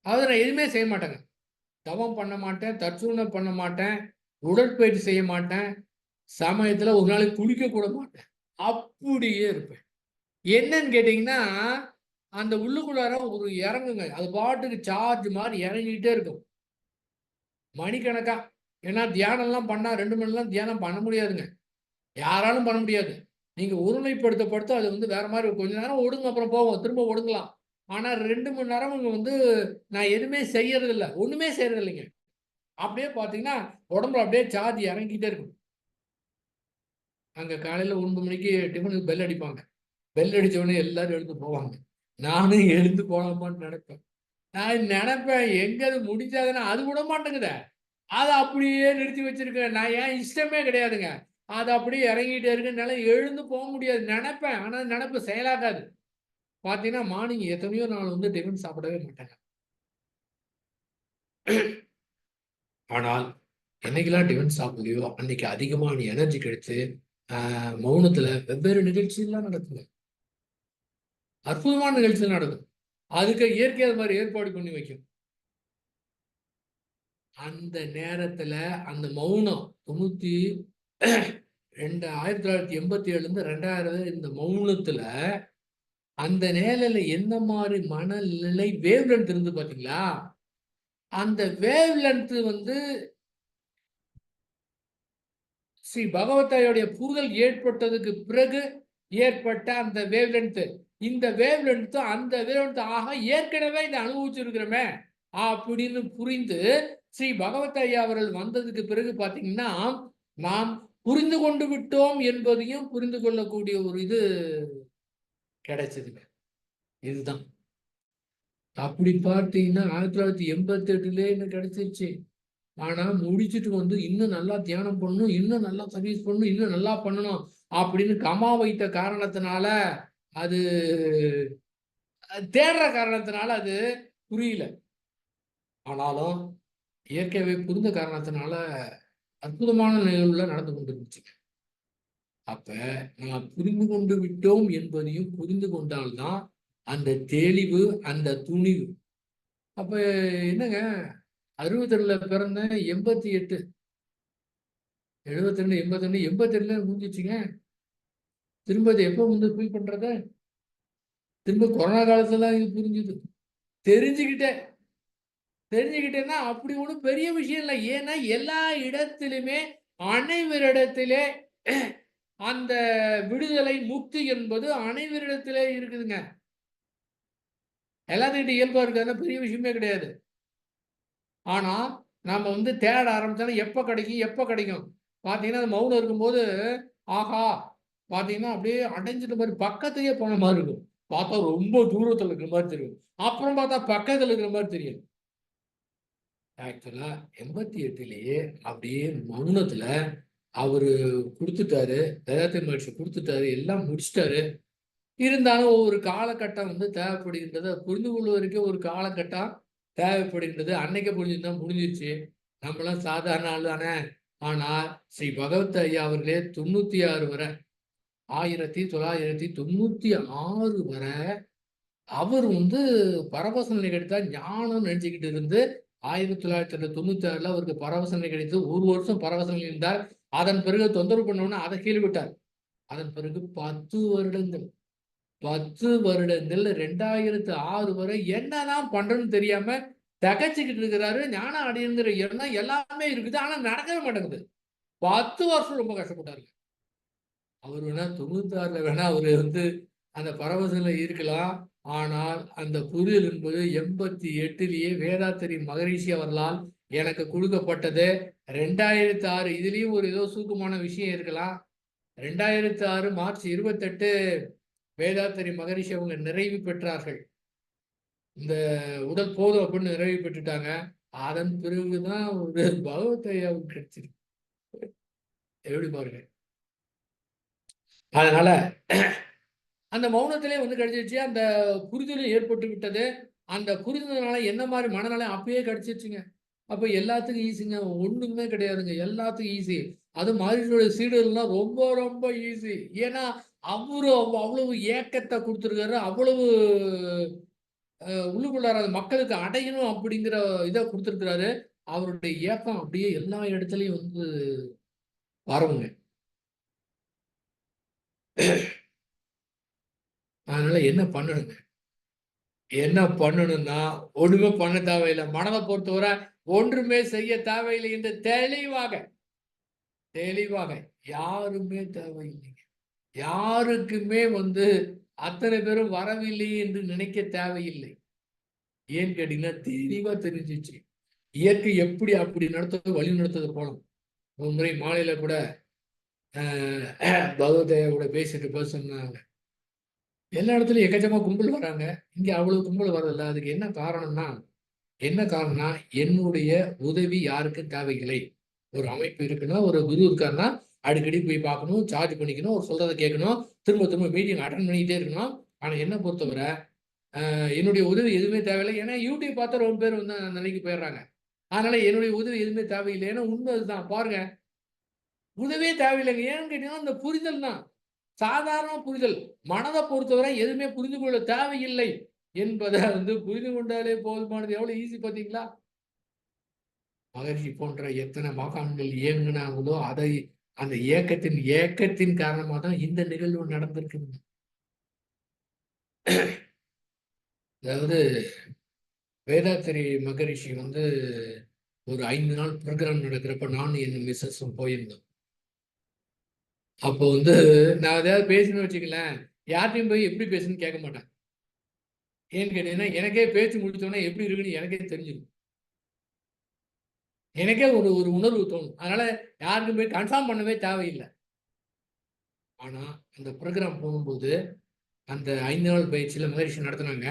S2: அதாவது நான் எதுவுமே செய்ய மாட்டேங்க. தவம் பண்ண மாட்டேன், தற்சூழனை பண்ண மாட்டேன், உடற்பயிற்சி செய்ய மாட்டேன், சமயத்துல ஒரு நாளைக்கு குளிக்க கூட மாட்டேன். அப்படியே இருப்பேன். என்னன்னு கேட்டீங்கன்னா அந்த உள்ளுக்குள்ளார ஒரு இறங்குங்க. அது பாட்டுக்கு சார்ஜ் மாதிரி இறங்கிட்டே இருக்கும் மணிக்கணக்கா. ஏன்னா தியானம் எல்லாம் பண்ணா 2 மணி நேரம் தியானம் பண்ண முடியாதுங்க. யாராலும் பண்ண முடியாது. நீங்க ஒருமைப்படுத்த அது வந்து வேற மாதிரி கொஞ்ச நேரம் ஓடுங்க, அப்புறம் போவோம், திரும்ப ஒடுங்கலாம். ஆனா 2 மணி நேரம் இங்க வந்து நான் எதுவுமே செய்யறது இல்ல. ஒண்ணுமே செய்யறது இல்லைங்க. அப்படியே பார்த்தீங்கன்னா, உடம்புல அப்படியே சார்ஜ் இறங்கிட்டே இருக்கும். அங்க காலையில 9 மணிக்கு டிஃபனுக்கு பெல் அடிப்பாங்க. பெல் அடிச்ச உடனே எல்லாரும் எழுந்து போவாங்க. நானும் எழுந்து போலாமான்னு நெனைப்பேன். நான் நெனைப்பேன், எங்க அது முடிஞ்சாதுன்னா, அது விட மாட்டேங்குதே. அத அப்படியே நிறுத்தி வச்சிருக்கேன். நான் என் இஷ்டமே கிடையாதுங்க. அது அப்படியே இறங்கிட்டே இருக்கு. என்னால எழுந்து போ முடியாது. நெனைப்பேன். ஆனா நெனப்பு செயலாகாது. பார்த்தீங்கன்னா, மார்னிங் எத்தனையோ நாள் வந்து டிஃபன் சாப்பிடவே மாட்டேங்க. ஆனால், என்னைக்கெல்லாம் டிஃபன் சாப்பிடலையோ, அன்னைக்கு அதிகமான எனர்ஜி கிடைச்சு, மௌனத்துல வெவ்வேறு நிகழ்ச்சிலாம் நடக்குங்க. அற்புதமான நிகழ்ச்சிகள் நடக்கும். அதுக்கு இயற்கை அது மாரி ஏற்பாடு பண்ணி வைக்கும். அந்த நேரத்துல அந்த மௌனம் 1987லேருந்து 2000 இந்த மௌனத்துல அந்த நேரத்துல என்ன மாரி மனநிலை வேவ் லென்த் இருந்து பாத்தீங்களா? அந்த வேவ் லென்த் வந்து ஸ்ரீ பகவத்தாயோடைய புரிதல் ஏற்பட்டதுக்கு பிறகு ஏற்பட்ட அந்த வேவ் லென்த். இந்த வேவ் லென்த் அந்த வேவ் லென்த் ஆக ஏற்கனவே இதை அனுபவிச்சிருக்கிறோமே அப்படின்னு புரிந்து ஸ்ரீ பகவத் ஐயா அவர்கள் வந்ததுக்கு பிறகு பாத்தீங்கன்னா, நாம் புரிந்து கொண்டு விட்டோம் என்பதையும் புரிந்து கொள்ளக்கூடிய ஒரு இது கிடைச்சதுங்க. இதுதான். அப்படி பார்த்தீங்கன்னா 1988 எனக்கு கிடைச்சிருச்சு. ஆனா முடிச்சுட்டு வந்து இன்னும் நல்லா தியானம் பண்ணணும், இன்னும் நல்லா சர்வீஸ் பண்ணணும், இன்னும் நல்லா பண்ணணும் அப்படின்னு கமா வைத்த காரணத்தினால அது தேடுற காரணத்தினால அது புரியல. ஆனாலும் இயற்கையாவே புரிந்த காரணத்தினால அற்புதமான நிகழ்வுல நடந்து கொண்டிருந்துச்சுங்க. அப்ப நாம் புரிந்து கொண்டு விட்டோம் என்பதையும் புரிந்து கொண்டால்தான் அந்த தெளிவு, அந்த துணிவு. அப்ப என்னங்க 62ல பிறந்தேன் 88, 72, 82, 88ல முடிஞ்சிச்சுங்க. திரும்ப அது எப்போ வந்து ஃபீல் பண்றது? திரும்ப கொரோனா காலத்துல இது புரிஞ்சுது. தெரிஞ்சுக்கிட்டேன். தெரிஞ்சுக்கிட்டேன்னா அப்படி ஒண்ணும் பெரிய விஷயம் இல்ல. ஏன்னா எல்லா இடத்திலுமே அனைவரிடத்திலே அந்த விடுதலை, முக்தி என்பது அனைவரிடத்திலே இருக்குதுங்க. எல்லாத்துக்கிட்ட இயல்பா இருக்காதுன்னா பெரிய விஷயமே கிடையாது. ஆனா, நாம வந்து தேட ஆரம்பிச்சோம்னா எப்ப கிடைக்கும்? எப்ப கிடைக்கும்? பார்த்தீங்கன்னா, அந்த மௌனம் இருக்கும்போது, ஆஹா! பார்த்தீங்கன்னா, அப்படியே அடைஞ்சிட்ட மாரி பக்கத்திலேயே போன மாரி இருக்கும். பார்த்தா ரொம்ப தூரத்தில இருக்கிற மாரி தெரியும். அப்புறம் பார்த்தா பக்கத்தில இருக்கிற மாரி தெரியும். ஆக்சுவலா 88லயே அப்படியே மௌனத்தில அவரு குடுத்துட்டாரு. வேதாத்திரி மகரிஷி குடுத்துட்டாரு. எல்லாம் முடிச்சுட்டாரு. இருந்தாலும் ஒரு காலகட்டம் வந்து தேவைப்படுகின்றது. அத புரிந்து கொள்வதற்கே ஒரு காலகட்டம் தேவைப்படுகின்றது. அன்னைக்கே புரிஞ்சிருந்தா முடிஞ்சிருச்சு. நம்மலாம் சாதாரண ஆள் தானே. ஆனால் ஸ்ரீ பகவத் ஐயா அவர்களே 96 வரை 1996 வரை அவர் வந்து பரவச நிலை கிடைத்தா ஞானம் நினைச்சுக்கிட்டு இருந்து 1996ல அவருக்கு பரவச நிலை கிடைத்து 1 வருஷம் பரவச நிலையில் இருந்தார். அதன் பிறகு தொந்தரவு பண்ண அதை கீழ் விட்டார். அதன் பிறகு 10 வருடங்கள் 10 வருடங்கள் 2006 வரை என்னதான் பண்றதுன்னு தெரியாம திகைச்சுக்கிட்டு இருக்கிறாரு. ஞானம் அடையுங்கிற எண்ணம் எல்லாமே இருக்குது. ஆனா நடக்கவே மாட்டேங்குது. 10 வருஷம் ரொம்ப கஷ்டப்பட்டாரு. அவர் வேணா 96ல வேணா அவரு வந்து அந்த பரவசத்துல இருக்கலாம். ஆனால் அந்த புரிதல் என்பது 88லயே வேதாத்திரி மகரிஷி அவர்களால் எனக்கு கொடுக்கப்பட்டது. 2006 இதுலயும் ஒரு ஏதோ சூக்குமான விஷயம் இருக்கலாம். 2006 மார்ச் 28 வேதாத்திரி மகரிஷி அவங்க நிறைவு பெற்றார்கள். இந்த உடல் போதும் அப்படின்னு நிறைவு பெற்றுட்டாங்க. அதன் பிறகுதான் ஒரு பகவத் ஐயாவுக்கு கிடைச்சிருக்கு. எப்படி பாருங்க. அதனால அந்த மௌனத்திலே வந்து கிடைச்சிருச்சு. அந்த புரிதலும் ஏற்பட்டு விட்டது. அந்த புரிதல்னால என்ன மாரி மனநல அப்பயே கிடைச்சிருச்சுங்க. அப்ப எல்லாத்துக்கும் ஈஸிங்க. ஒண்ணுமே கிடையாதுங்க. எல்லாத்துக்கும் ஈஸி. அதுவும் மகரிஷியோட சீடர்கள்லாம் ரொம்ப ரொம்ப ஈஸி. ஏன்னா, அவரு அவ்வளவு ஏக்கத்த குடுத்திருக்காரு. அவ்வளவு உள்ளுக்குள்ளார மக்களுக்கு அடையணும் அப்படிங்கிற இத குடுத்திருக்கிறாரு. அவருடைய ஏக்கம் அப்படியே எல்லா இடத்துலயும் வந்து பரவுங்க. அதனால என்ன பண்ணணுங்க? என்ன பண்ணணும்னா, ஒண்ணுமே பண்ண தேவையில்ல. மனத பொறுத்தவரை ஒன்றுமே செய்ய தேவையில்லை என்று தெளிவாக தெளிவாக யாருமே தேவையில்லைங்க. யாருக்குமே வந்து அத்தனை பேரும் வரவில்லை என்று நினைக்க தேவையில்லை. ஏன்னு கேட்டீங்கன்னா தெளிவா தெரிஞ்சிச்சு. இயற்கை எப்படி அப்படி நடத்துறது, வழி நடத்துறது போனோம். ஒரு முறை மாலையில கூட பகவதையோட பேசிட்டு சொன்னாங்க, எல்லா இடத்துலயும் எக்கச்சக்கமா கும்பல் வராங்க, இங்க அவ்வளவு கும்பல் வரதில்ல. அதுக்கு என்ன காரணம்னா என்னுடைய உதவி யாருக்கும் தேவையில்லை. ஒரு அமைப்பு இருக்குன்னா, ஒரு குரு இருக்காருன்னா அடிக்கடி போய் பார்க்கணும், சார்ஜ் பண்ணிக்கணும், அவர் சொல்றதை கேட்கணும், திரும்ப திரும்ப மீட்டிங் அட்டன் பண்ணிக்கிட்டே இருக்கணும். ஆனா என்ன பொறுத்தவரை என்னுடைய உதவி எதுவுமே தேவையில்லை. ஏன்னா யூடியூப் பார்த்தா ரொம்ப பேர் வந்து அந்த நிலைக்கு போயிடுறாங்க. அதனால என்னுடைய உதவி எதுவுமே தேவையில்லை. ஏன்னா உண்மை அதுதான். பாருங்க, உதவியே தேவையில்லைங்க. ஏன்னு கேட்டீங்கன்னா அந்த புரிதல் தான். சாதாரண புரிதல். மனதை பொறுத்தவரை எதுவுமே புரிந்து கொள்ள தேவையில்லை என்பதை வந்து புரிந்து கொண்டாலே போதுமானது. எவ்வளவு ஈஸி பார்த்தீங்களா? மகரிஷி போன்ற எத்தனை மகான்கள் இயங்குனாங்களோ அதை அந்த ஏக்கத்தின் காரணமாக தான் இந்த நிகழ்வு நடந்திருக்குங்க. அதாவது வேதாத்திரி மகரிஷி வந்து ஒரு 5 நாள் ப்ரோக்ராம் நடக்கிறப்ப நானும் என் மிஸ்ஸஸும் போயிருந்தோம். அப்போ வந்து நான் ஏதாவது பேசணும்னு வச்சுக்கலேன், யார்ட்டையும் போய் எப்படி பேசணும்னு கேட்க மாட்டேன். ஏன்னு கேட்டீங்கன்னா எனக்கே பேச்சு முடிச்சோன்னா எப்படி இருக்குன்னு எனக்கே தெரிஞ்சிடும். எனக்கே ஒரு ஒரு உணர்வு தோணும். அதனால யாருக்கும் போய் கன்ஃபார்ம் பண்ணவே தேவையில்லை. ஆனா அந்த ப்ரோக்ராம் போகும்போது அந்த 5 நாள் பயிற்சியில மகரிஷி நடத்துனாங்க.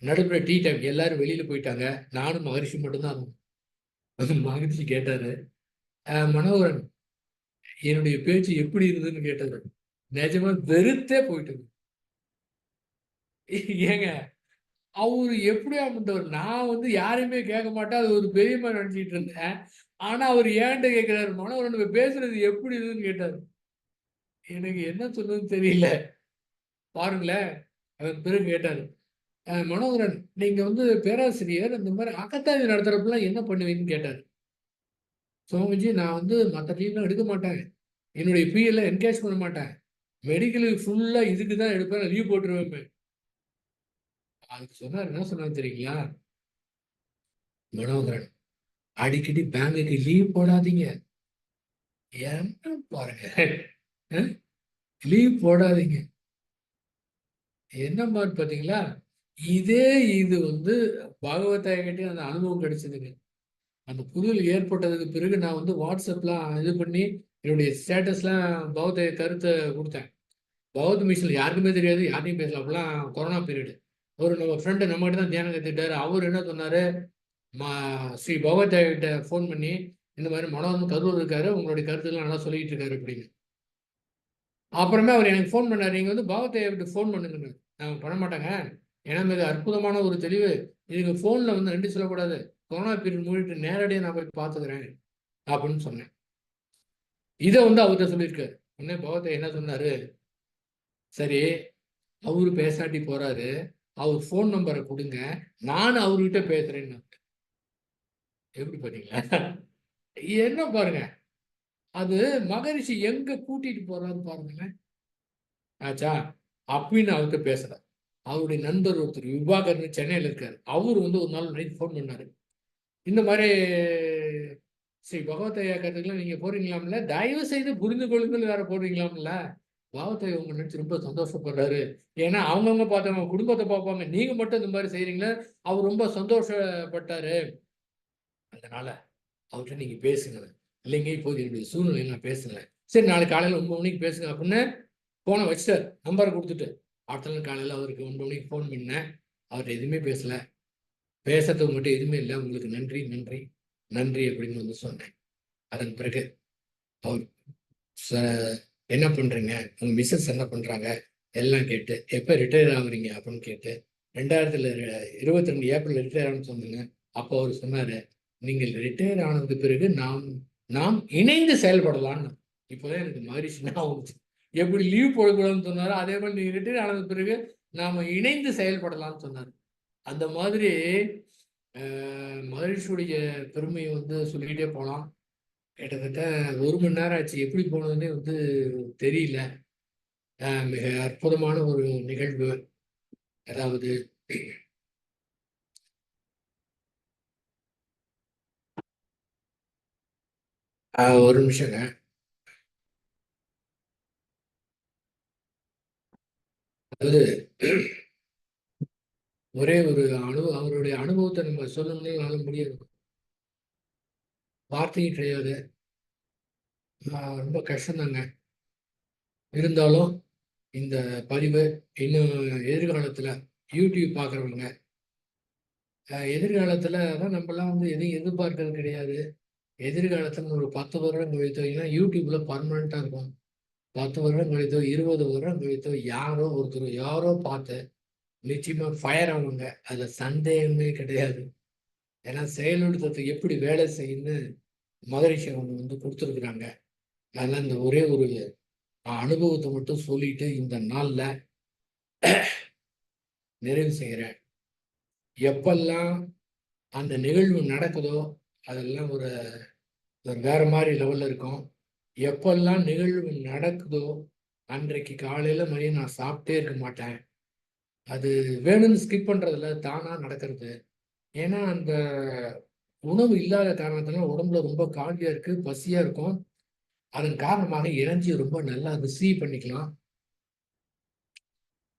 S2: நடுப்புற டீ டைம் எல்லாரும் வெளியில போயிட்டாங்க. நானும் மகரிஷி மட்டும் தான் இருந்தோம். மகரிஷி கேட்டாரு, மனோகரன் என்னுடைய பேச்சு எப்படி இருந்ததுன்னு கேட்டாரு. நிஜமா வெறுத்தே போயிட்டேங்க. ஏங்க அவரு எப்படியாப்பட்டவர்? நான் வந்து யாரையுமே கேட்க மாட்டேன். அது ஒரு பெரியம்மா நினைச்சிட்டு இருந்தேன். ஆனா அவரு என்கிட்ட கேட்கிறாரு, மனோகரன் நம்ம பேசுறது எப்படி இருந்ததுன்னு கேட்டாரு. எனக்கு என்ன சொல்றதுன்னு தெரியல. பாருங்களேன். அதன் பிறகு கேட்டாரு, மனோகரன் நீங்க வந்து பேராசிரியர் இந்த மாதிரி அகத்தாய்வு நடத்துறப்பலாம் என்ன பண்ணுவீங்கன்னு கேட்டாரு. சுவாமிஜி நான் வந்து மற்ற லீவ்லாம் எடுக்க மாட்டேன். என்னுடைய பிஎல்ல என்கேஜ் பண்ண மாட்டேன். மெடிக்கலுக்கு ஃபுல்லா இதுக்கு தான் எடுப்பேன். நான் லீவ் போட்டுருவேன். அதுக்கு சொன்னாரு, என்ன சொன்னாரு தெரியுங்களா? மனோகரன் அடிக்கடி பேங்குக்கு லீவ் போடாதீங்க. என்ன பாருங்க. லீவ் போடாதீங்க. என்ன மாதிரி பார்த்தீங்களா? இதே இது வந்து பாகவதாயகிட்டயும் அந்த அனுபவம் கிடைச்சதுங்க. அந்த புரிதல் ஏற்பட்டதுக்கு பிறகு நான் வந்து வாட்ஸ்அப்லாம் இது பண்ணி என்னுடைய ஸ்டேட்டஸ்லாம் பௌத்த கருத்தை கொடுத்தேன். பௌத்த மிஷினில் யாருக்குமே தெரியாது, யார்ட்டையும் பேசல. அப்போலாம் கொரோனா பீரியடு. ஒரு நம்ம ஃப்ரெண்டு நம்மகிட்ட தான் தியானம் கற்றுக்கிட்டாரு. அவர் என்ன சொன்னார், மா ஸ்ரீ பகவத்கிட்ட ஃபோன் பண்ணி இந்த மாதிரி மனோகரன் கரூர் இருக்காரு, உங்களுடைய கருத்துலாம் நல்லா சொல்லிட்டு இருக்காரு அப்படின்னு. அப்புறமே அவர் எனக்கு ஃபோன் பண்ணார், நீங்கள் வந்து பகவத்கிட்ட ஃபோன் பண்ணுங்க. நான் பண்ண மாட்டேங்க, ஏன்னா மிக அற்புதமான ஒரு தெளிவு. இதுக்கு ஃபோனில் வந்து ரெண்டு சொல்லக்கூடாது, கொரோனா பீரியட் மூடிட்டு நேரடியாக நான் போய் பார்த்துக்கிறேன் அப்படின்னு சொன்னேன். இதை வந்து அவர்கிட்ட சொல்லியிருக்காரு. உடனே பகவத் என்ன சொன்னார், சரி அவரு பேசாட்டி போறாரு, அவர் ஃபோன் நம்பரை கொடுங்க, நான் அவர்கிட்ட பேசுறேன்னு. எப்படி பாத்தீங்களா? என்ன பாருங்க, அது மகரிஷி எங்க கூட்டிட்டு போறாரு பாருங்களேன். ஆச்சா அப்படின்னு அவர்கிட்ட பேசுறாரு. அவருடைய நண்பர் ஒருத்தர் விவாகர்னு சென்னையில் இருக்காரு. அவரு வந்து ஒரு நாள் நைட் ஃபோன் பண்ணாரு. இந்த மாதிரி ஸ்ரீ பகவத் ஐயா கருத்துக்கெல்லாம் நீங்க போறீங்களாம்ல, தயவு செய்து புரிந்து கொள்ளுங்கள் வேற போடுறீங்களாம்ல. பகவத் ஐயா உங்க நினைச்சு ரொம்ப சந்தோஷப்படுறாரு. ஏன்னா அவங்கவுங்க பார்த்தவங்க குடும்பத்தை பார்ப்பாங்க, நீங்க மட்டும் இந்த மாதிரி செய்றீங்களே, அவர் ரொம்ப சந்தோஷப்பட்டாரு. அதனால அவர்கிட்ட நீங்க பேசுங்க. இல்லைங்க இப்போது என்னுடைய சூழ்நிலை நான் பேசுங்களேன். சரி நாளைக்கு காலையில் 9 மணிக்கு பேசுங்க அப்படின்னு போனை வச்சுட்டார். நம்பரை கொடுத்துட்டு அடுத்த நாள் காலையில் அவருக்கு 9 மணிக்கு ஃபோன் பண்ணேன். அவர்கிட்ட எதுவுமே பேசல. பேசுறதுக்கு மட்டும் எதுவுமே இல்லை. உங்களுக்கு நன்றி நன்றி நன்றி அப்படின்னு வந்து சொன்னேன். அதன் பிறகு அவர் என்ன பண்றீங்க, உங்க மிஸ்ஸஸ் என்ன பண்றாங்க எல்லாம் கேட்டு, எப்போ ரிட்டையர் ஆகுறீங்க அப்படின்னு கேட்டு, 2022 ஏப்ரல் ரிட்டையர் ஆகணும்னு சொன்னீங்க. அப்போ அவர் சொன்னாரு, நீங்கள் ரிட்டையர் ஆனதுக்கு பிறகு நாம் நாம் இணைந்து செயல்படலாம்னு. இப்போதான் எனக்கு மகிழ்ச்சி வந்துச்சு. எப்படி லீவ் போடக்கூடாதுன்னு சொன்னாரோ அதே மாதிரி நீங்க ரிட்டையர் ஆனதுக்கு பிறகு நாம இணைந்து செயல்படலாம்னு சொன்னார். அந்த மாதிரி மகிழ்ச்சியுடைய பெருமையை வந்து சொல்லிக்கிட்டே போகலாம். கிட்டத்தட்ட 1 மணி நேரம் ஆச்சு. எப்படி போனதுன்னே வந்து தெரியல. மிக அற்புதமான ஒரு நிகழ்வு. அதாவது ஒரு நிமிஷங்க. அது ஒரே ஒரு அவருடைய அனுபவத்தை நம்ம சொல்லணும்னால முடியாது, வார்த்தையும் கிடையாது. ரொம்ப கஷ்டம்தாங்க. இருந்தாலும் இந்த பதிவு இன்னும் எதிர்காலத்துல யூடியூப் பார்க்குறவங்க, எதிர்காலத்துல தான் நம்மலாம் வந்து எதையும் எதிர்பார்க்கறது கிடையாது. எதிர்காலத்துல ஒரு 10 வருடம் கழித்தோ, ஏன்னா யூடியூப்ல பர்மனண்டா இருக்கும். 10 வருடம் கழித்தோ, 20 வருடம் கழித்தோ யாரோ ஒருத்தர் யாரோ பார்த்து நிச்சயமா ஃபயர் ஆவாங்க. அதுல சந்தேகமே கிடையாது. ஏன்னா செயல்நிறுத்தத்தை எப்படி வேலை செய்யுன்னு மகரிஷி அவங்க வந்து கொடுத்துருக்குறாங்க. அதனால இந்த ஒரே ஒரு அனுபவத்தை மட்டும் சொல்லிட்டு இந்த நாள்ல நிறைவு செய்கிறேன். எப்பெல்லாம் அந்த நிகழ்வு நடக்குதோ அதெல்லாம் ஒரு ஒரு வேற மாதிரி லெவல்ல இருக்கும். எப்பெல்லாம் நிகழ்வு நடக்குதோ அன்றைக்கு காலையில மதியம் நான் சாப்பிட்டே இருக்க மாட்டேன். அது வேணும்னு ஸ்கிப் பண்றதுல தானா நடக்கிறது. ஏன்னா அந்த உணவு இல்லாத காரணத்தினால உடம்புல ரொம்ப காலியா இருக்கு, பசியா இருக்கும். அதன் காரணமாக எனர்ஜி ரொம்ப நல்லா ரிசீவ் பண்ணிக்கலாம்.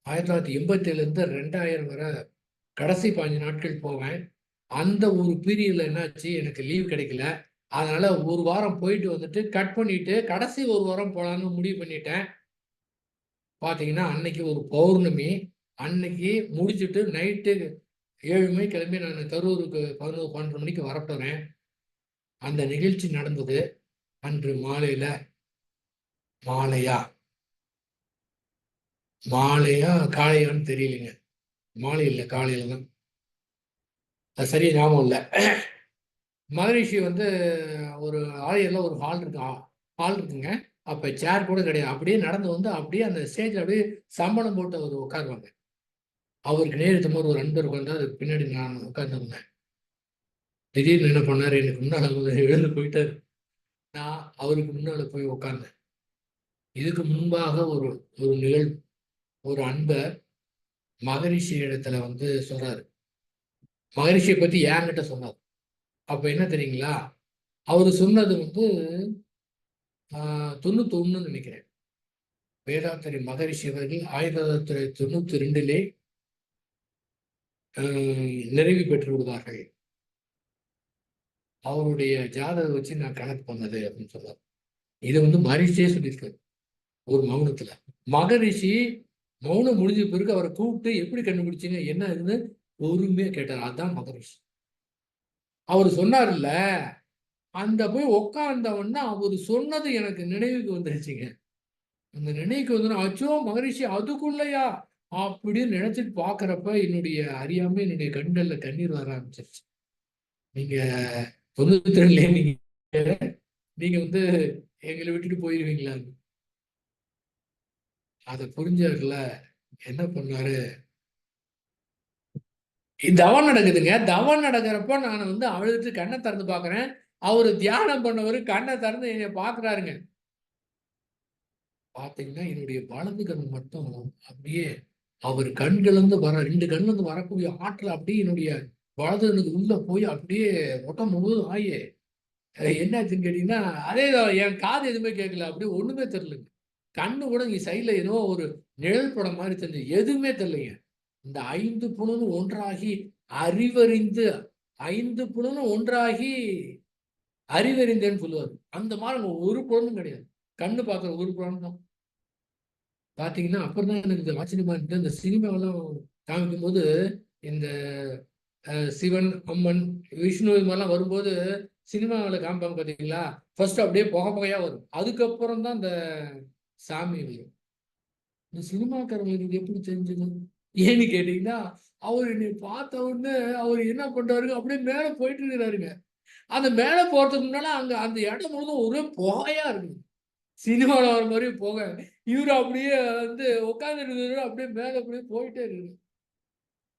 S2: 1987 இருந்து 2000 வரை கடைசி 15 நாட்கள் போவேன். அந்த ஒரு பீரியட்ல என்னாச்சு, எனக்கு லீவ் கிடைக்கல. அதனால ஒரு வாரம் போயிட்டு வந்துட்டு கட் பண்ணிட்டு கடைசி ஒரு வாரம் போலான்னு முடிவு பண்ணிட்டேன். பார்த்தீங்கன்னா, அன்னைக்கு ஒரு பௌர்ணமி. அன்னைக்கு முடிச்சுட்டு நைட்டு 7 மணிக்கு கிளம்பி நான் கரூருக்கு 11, 12 மணிக்கு வரப்போறேன். அந்த நிகழ்ச்சி நடந்தது. அன்று மாலையா மாலையா காலையான்னு தெரியலைங்க. மாலை இல்ல, காலையில தான். அது சரியா ஞாபகம் இல்ல. மகரிஷி வந்து ஒரு ஆலயத்துல ஒரு ஹால் இருக்குங்க. அப்ப சேர் கூட கிடையாது. அப்படியே நடந்து வந்து அப்படியே அந்த ஸ்டேஜ்ல அப்படியே சம்மணம் போட்டு அவர் உட்காருவாங்க. அவருக்கு நேர் எதிர்த்த மாரி ஒரு நண்பர் உட்கார்ந்தாரு. அதுக்கு பின்னாடி நான் உட்கார்ந்திருந்தேன். திடீர்னு என்ன பண்ணாரு, எனக்கு முன்னால வந்து எழுந்து போயிட்டாரு. நான் அவருக்கு முன்னால போய் உட்கார்ந்தேன். இதுக்கு முன்பாக ஒரு ஒரு நிகழ்வு, ஒரு அன்பர் மகரிஷி இடத்துல வந்து சொல்றாரு. மகரிஷிய பத்தி என்கிட்ட சொன்னார். அப்ப என்ன தெரியுங்களா? அவரு சொன்னது வந்து 91ன்னு நினைக்கிறேன். வேதாத்திரி மகரிஷி அவர்கள் 1992 நிறைவு பெற்று விடுவார்கள். அவருடைய ஜாதகம் வச்சு நான் கணக்கு பண்ணது அப்படின்னு சொன்னார். இதை வந்து மகரிஷியே சொல்லியிருக்காரு ஒரு மௌனத்துல. மகரிஷி மௌனம் முடிஞ்ச பிறகு அவரை கூப்பிட்டு எப்படி கண்டுபிடிச்சீங்க என்ன இதுன்னு பொறுமையா கேட்டார். அதான் மகரிஷி. அவர் சொன்னார்ல, அந்த போய் உட்கார்ந்த உடனே அவர் சொன்னது எனக்கு நினைவுக்கு வந்துருச்சுங்க. அந்த நினைவுக்கு வந்து அச்சோ மகரிஷி அதுக்குள்ளயா அப்படின்னு நினைச்சிட்டு பாக்குறப்ப என்னுடைய அறியாம என்னுடைய கண்கள்ல கண்ணீர் வர ஆரம்பிச்சிருச்சு. நீங்க 92 நீங்க நீங்க வந்து எங்களை விட்டுட்டு போயிருவீங்களா? அதை புரிஞ்சாருல, என்ன பண்ணாரு, தவம் நடக்குதுங்க. தவம் நடக்கிறப்ப நான் வந்து அழுதுட்டு கண்ணை திறந்து பாக்குறேன். அவரு தியானம் பண்ணவரு கண்ணை திறந்து என்னை பாக்குறாருங்க. பாத்தீங்கன்னா என்னுடைய வலது கண் மட்டும் அப்படியே அவர் கண்கள் இருந்து வர 2 கண்ல இருந்து வரக்கூடிய ஆற்றல் அப்படியே என்னுடைய வலது கண்ணுக்கு உள்ள போய் அப்படியே உடம்பு முழுவதும் ஆயி என்னாச்சுன்னு கேட்டீங்கன்னா, அதேதான் என் காது எதுவுமே கேட்கல. அப்படியே ஒண்ணுமே தெரியலங்க. கண்ணு கூட இங்க சைடுல ஏதோ ஒரு நிழல் படம் மாதிரி தெரிஞ்சது. எதுவுமே தெரியலைங்க. இந்த 5 புலனும் ஒன்றாகி அறிவறிந்து 5 புலனும் ஒன்றாகி அறிவறிந்தேன்னு சொல்லுவாரு. அந்த மாதிரி ஒரு புலனும் கிடையாது. கண்ணு பார்க்குற ஒரு புலன் தான். பார்த்தீங்கன்னா, அப்புறம் தான் எனக்கு இது ஆச்சரியமா இருந்தது. இந்த சினிமாவெல்லாம் காமிக்கும்போது, இந்த சிவன், அம்மன், விஷ்ணு இது மாதிரிலாம் வரும்போது, சினிமாவுல காமிப்பாங்க பார்த்தீங்களா? ஃபர்ஸ்ட் அப்படியே புகை புகையா வரும். அதுக்கப்புறம் தான் இந்த சாமி வரும். இந்த சினிமாக்காரங்களுக்கு இது எப்படி தெரிஞ்சது? ஏன்னு கேட்டீங்கன்னா, அவரு என்னைய பார்த்த உடனே அவரு என்ன பண்றாருங்க, அப்படியே மேல போயிட்டு இருக்கிறாருங்க. அந்த மேல போறதுக்கு முன்னால அங்க அந்த இடம் முழுதும் ஒரே புகையா இருக்குது. சினிமால வர மாரி புகை. இவரு அப்படியே வந்து உட்கார்ந்துட்டு இருக்காரு, அப்படியே மேல அப்படியே போயிட்டே இருக்குது.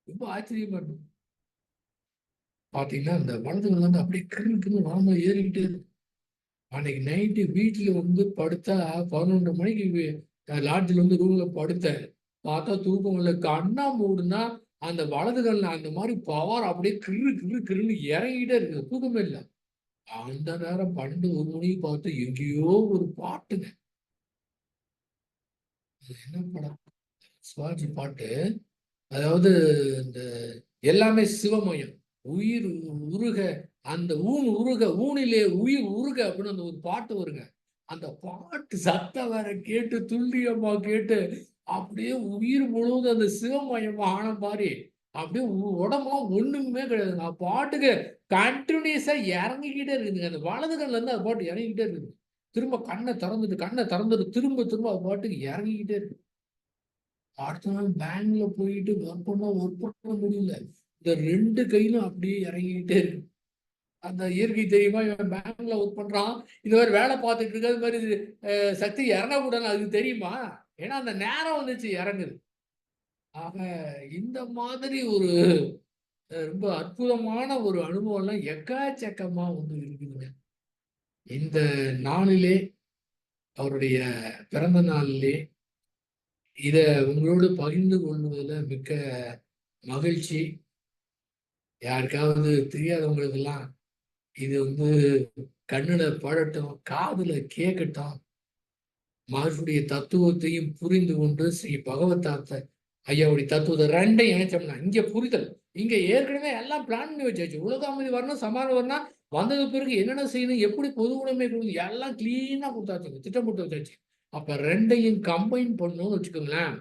S2: ரொம்ப ஆச்சரியமா இருந்தது. பார்த்தீங்கன்னா, அந்த வலதுகள்ல வந்து அப்படியே கிறுன்னு கிறுன்னு வானமா ஏறிக்கிட்டே இருக்கு. அன்னைக்கு நைட்டு வீட்ல வந்து படுத்தா 11 மணிக்கு லாட்ஜ்ல வந்து ரூம்ல படுத்தேன். பார்த்தா தூக்கம் இல்ல. கண்ணா மூடுனா, அந்த வலது கண்ல அந்த மாரி பவர் அப்படியே கிறு கிறு கிறுன்னு இறங்கிட்டே இருக்குது. தூக்கமே இல்ல. அந்த நேரம் 12, 1 மணிக்கு பார்த்து எங்கேயோ ஒரு பாட்டுங்க. அது என்ன படம்? சிவாஜி பாட்டு, அதாவது இந்த எல்லாமே சிவமயம், உயிர் உருக, அந்த ஊன் உருக, ஊனிலே உயிர் உருக அப்படின்னு அந்த ஒரு பாட்டு வருங்க. அந்த பாட்டு சத்தம் வேற கேட்டு துல்லியமா கேட்டு அப்படியே உயிர் முழுவதும் அந்த சிவமயமா ஆன மாதிரி அப்படியே உடம்புலாம் ஒண்ணுமே கிடையாதுங்க. பாட்டுக்கு கண்டினியூஸா இறங்கிக்கிட்டே இருக்குதுங்க. அந்த வலது கண்ணுல இருந்து அது பாட்டு இறங்கிக்கிட்டே இருக்குது. திரும்ப கண்ணை திறந்துட்டு திரும்ப திரும்ப அது பாட்டுக்கு இறங்கிக்கிட்டே இருக்கு. அடுத்த நாள் பேங்க்ல போயிட்டு ஒர்க் பண்ண முடியல. இந்த 2 கையிலும் அப்படியே இறங்கிக்கிட்டே இருக்கு. அந்த இயற்கை தெரியுமா? இவன் பேங்க்ல ஒர்க் பண்றான். இந்த மாதிரி வேலை பார்த்துட்டு இருக்கிறது மாதிரி சக்தி இறங்கக்கூடாதுன்னு அதுக்கு தெரியுமா? ஏன்னா அந்த நேரம் வந்துச்சு இறங்குது. ஆக இந்த மாதிரி ஒரு ரொம்ப அற்புதமான ஒரு அனுபவம்லாம் எக்கச்சக்கமா வந்து இருக்குதுங்க. இந்த நாளிலே, அவருடைய பிறந்த நாளிலே இத உங்களோடு பகிர்ந்து கொள்வதில மிக்க மகிழ்ச்சி. யாருக்காவது தெரியாதவங்களுக்கெல்லாம் இது வந்து கண்ணுல படட்டும், காதுல கேட்கட்டும். மகர்ஷியுடைய தத்துவத்தையும் புரிந்து கொண்டு ஸ்ரீ பகவத்தாத்த ஐயாவுடைய தத்துவத்தை 2யும் இணைச்சோம்னா இங்க புரிதல். இங்க ஏற்கனவே எல்லாம் பிளான் பண்ணி வச்சாச்சு. உலக அமைதி வரணும், சமாதானம் வரணும், வந்தது பிறகு என்னென்ன செய்யணும், எப்படி பொது உடைமை கொடுக்கணும், எல்லாம் கிளீனா கொடுத்தாச்சுங்க. திட்டம் போட்டு வச்சாச்சு. அப்ப 2யும் கம்பைன் பண்ணணும்னு வச்சுக்கோங்களேன்,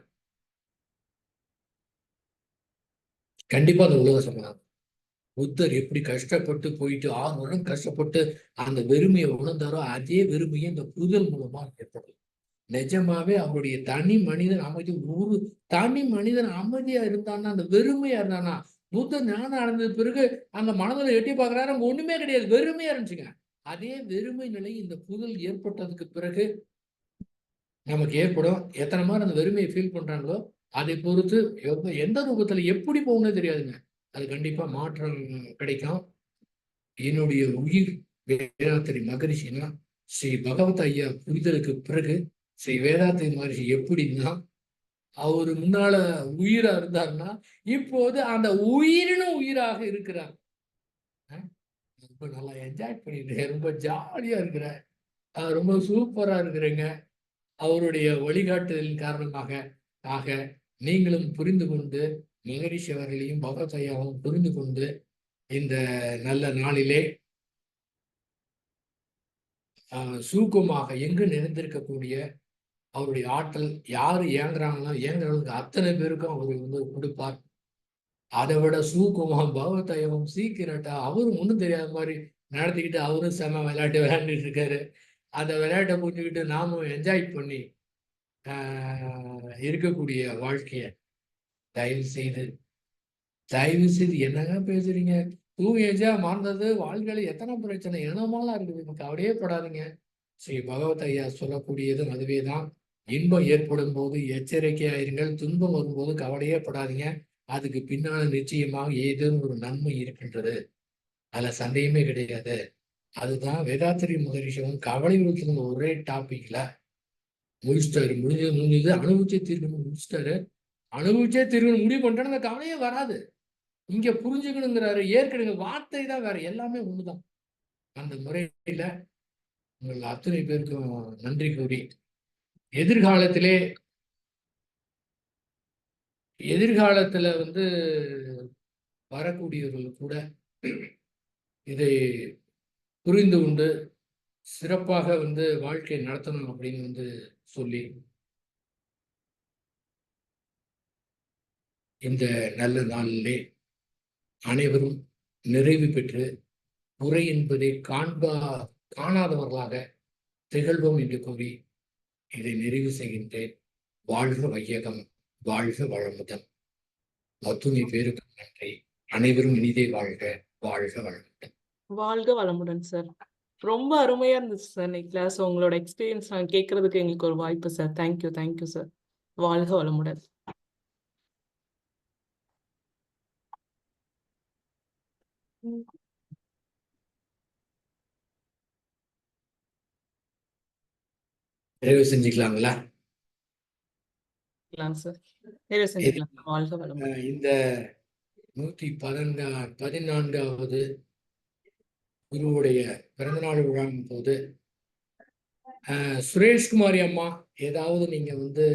S2: கண்டிப்பா அந்த உலக சமாதானம். புத்தர் எப்படி கஷ்டப்பட்டு போயிட்டு 6 வருடம் கஷ்டப்பட்டு அந்த வெறுமையை உணர்ந்தாரோ, அதே வெறுமையை இந்த புரிதல் மூலமா ஏற்படும். நிஜமாவே அவருடைய தனி மனிதன் அமைதி, ஒரு தனி மனிதன் அமைதியா இருந்தான்னா, அந்த வெறுமையா இருந்தானா, புத்தர் ஞானம் அடைந்தது பிறகு அந்த மனதில் எட்டி பார்க்கிறாரு, அங்க ஒண்ணுமே கிடையாது, வெறுமையா இருந்துச்சுங்க. அதே வெறுமை நிலை இந்த புதல் ஏற்பட்டதுக்கு பிறகு நமக்கு ஏற்படும். எத்தனை பேர் அந்த வெறுமையை ஃபீல் பண்றாங்களோ, அதை பொறுத்து எந்த ரூபத்துல எப்படி போகணும்னே தெரியாதுங்க. அது கண்டிப்பா மாற்றம் கிடைக்கும். என்னுடைய உயிர் வேதாத்திரி மகரிஷினா, ஸ்ரீ பகவத் ஐயா புரிதலுக்கு பிறகு ஸ்ரீ வேதாத்திரி மகரிஷி எப்படின்னா, அவரு முன்னால உயிரா இருந்தாருன்னா, இப்போது அந்த உயிரினும் உயிராக இருக்கிறார். ரொம்ப நல்லா என்ஜாய் பண்ணிட்டு ரொம்ப ஜாலியா இருக்கிறேன். ரொம்ப சூப்பரா இருக்கிறேங்க. அவருடைய வழிகாட்டுதலின் காரணமாக ஆக நீங்களும் புரிந்து கொண்டு, மகரிஷி அவர்களையும் பகவத் ஐயாவும் புரிந்து கொண்டு, இந்த நல்ல நாளிலே சூக்குமாக எங்கு நிறைந்திருக்கக்கூடிய அவருடைய ஆற்றல், யாரு ஏங்குறாங்களோ ஏங்குறவங்களுக்கு அத்தனை பேருக்கும் அவர் வந்து கொடுப்பார். அதை விட சூக்குமா பகவத் ஐயாவும் சீக்கிரட்டா அவரும் ஒன்றும் தெரியாத மாதிரி நடத்திக்கிட்டு அவரும் செம விளையாட்டு விளையாண்டுட்டு இருக்காரு. அந்த விளையாட்டை புரிஞ்சுக்கிட்டு நாமும் என்ஜாய் பண்ணி இருக்கக்கூடிய வாழ்க்கைய தயவு செய்து என்னங்க பேசுறீங்க? தூங்கி எஞ்சா மறந்தது வாழ்க்கையில எத்தனை பிரச்சனை என்னமாலாம் இருக்குது. கவலையே படாதீங்க. ஸ்ரீ பகவத் ஐயா சொல்லக்கூடியதும் அதுவே தான். இன்பம் ஏற்படும் போது எச்சரிக்கையாயிருங்கள், துன்பம் வரும்போது கவலையே படாதீங்க. அதுக்கு பின்னால நிச்சயமாக ஏதேனும் ஒரு நன்மை இருக்கின்றது. அதுல சந்தேகமே கிடையாது. அதுதான் வேதாத்திரி மகரிஷியும் கவலை விழுக்கிற ஒரே டாபிக்ல முடிச்சிட்டாரு. முடிஞ்சது அனுபவிச்சே தீர்க்கணும் முடிச்சிட்டாரு. அனுபவிச்சே தீர்க்கணும் முடிவு பண்ணிட்டா அந்த கவலையே வராது. இங்க புரிஞ்சுக்கணுங்கிறாரு. ஏற்கனவே வார்த்தை தான் வேற, எல்லாமே ஒண்ணுதான். அந்த முறையில உங்கள் அத்தனை பேருக்கும் நன்றி கூறி எதிர்காலத்துல வந்து வரக்கூடியவர்கள் கூட இதை புரிந்து கொண்டு சிறப்பாக வந்து வாழ்க்கை நடத்தணும் அப்படின்னு வந்து சொல்லி இந்த நல்ல நாளிலே அனைவரும் நிறைவு பெற்று குறை என்பதை காணாதவர்களாக திகழ்வோம் என்று கூறி இதை நிறைவு செய்கின்றேன். வாழ்க வையகம், வாழ்க வளமுடன். அத்துணை பேருக்கு நன்றி. அனைவரும் இனிதே வாழ்க, வாழ்க வளமுடன்.
S1: வாழ்க வளமுடன் சார். ரொம்ப அருமையா இருந்துச்சு சார் இன்னைக்கு கிளாஸ். உங்களோட எக்ஸ்பீரியன்ஸ் நான் கேட்கறதுக்கு எங்களுக்கு ஒரு வாய்ப்பு சார். Thank you sir. வாழ்க வளமுடன்.
S2: நிறைவு செஞ்சுக்கலாங்களா?
S1: சார் நிறைவு செஞ்சுக்கலாம். வாழ்க வளமுடன்.
S2: இந்த 114வது குருவுடைய பிறந்தநாள் விழாவின் போது சுரேஷ்குமாரி அம்மா ஏதாவது நீங்க வந்து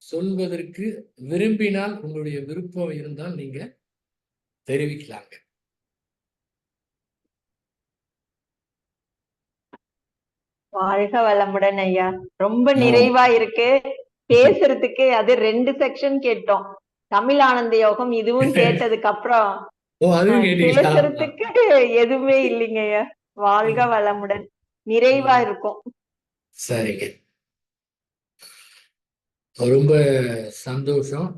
S2: சொல்வதற்கு விரும்பினால், உங்களுடைய விருப்பம் இருந்தால் நீங்க தெரிவிக்கலாங்க.
S3: வாழ்க வளமுடன் ஐயா. ரொம்ப
S2: ஆ.
S3: நிறைவா இருக்கு பேசுறதுக்கு. அது 2 செக்ஷன் கேட்டோம். தமிழ் ஆனந்த யோகம் இதுவும் கேட்டதுக்கு அப்புறம்
S2: ஓ, அதுவும் கேட்டீங்களா?
S3: பேசுறதுக்கு எதுவுமே இல்லைங்க ஐயா. வாழ்க வளமுடன். நிறைவா இருக்கும்.
S2: சரிங்க. ரொம்ப சந்தோஷம்.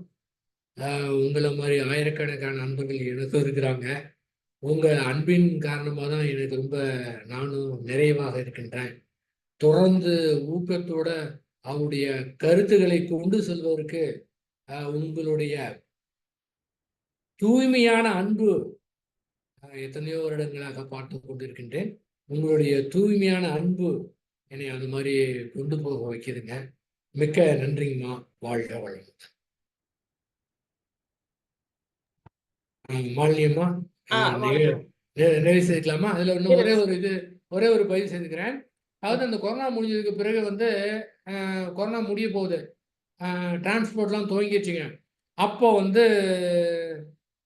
S2: உங்களை மாதிரி ஆயிரக்கணக்கான நண்பர்கள் எனக்கும் இருக்கிறாங்க. உங்க அன்பின் காரணமாக தான் எனக்கு ரொம்ப நானும் நிறைவாக இருக்கின்றேன். தொடர்ந்து ஊக்கத்தோட அவருடைய கருத்துக்களை கொண்டு செல்வதற்கு உங்களுடைய தூய்மையான அன்பு எத்தனையோ வருடங்களாக பார்த்து கொண்டிருக்கின்றேன். உங்களுடைய தூய்மையான அன்பு என்னை அது மாதிரி கொண்டு போக வைக்குதுங்க. மிக்க நன்றிங்கம்மா. வாழ்க வளமுடன். மாலினியம்மா, நிறைவு செய்துக்கலாமா? அதுல இன்னும் ஒரே ஒரு பதிவு செய்துக்கிறேன். அதாவது அந்த கொரோனா முடிஞ்சதுக்கு பிறகு வந்து கொரோனா முடிய போகுது, டிரான்ஸ்போர்ட்லாம் துவங்கிடுச்சுங்க. அப்போ வந்து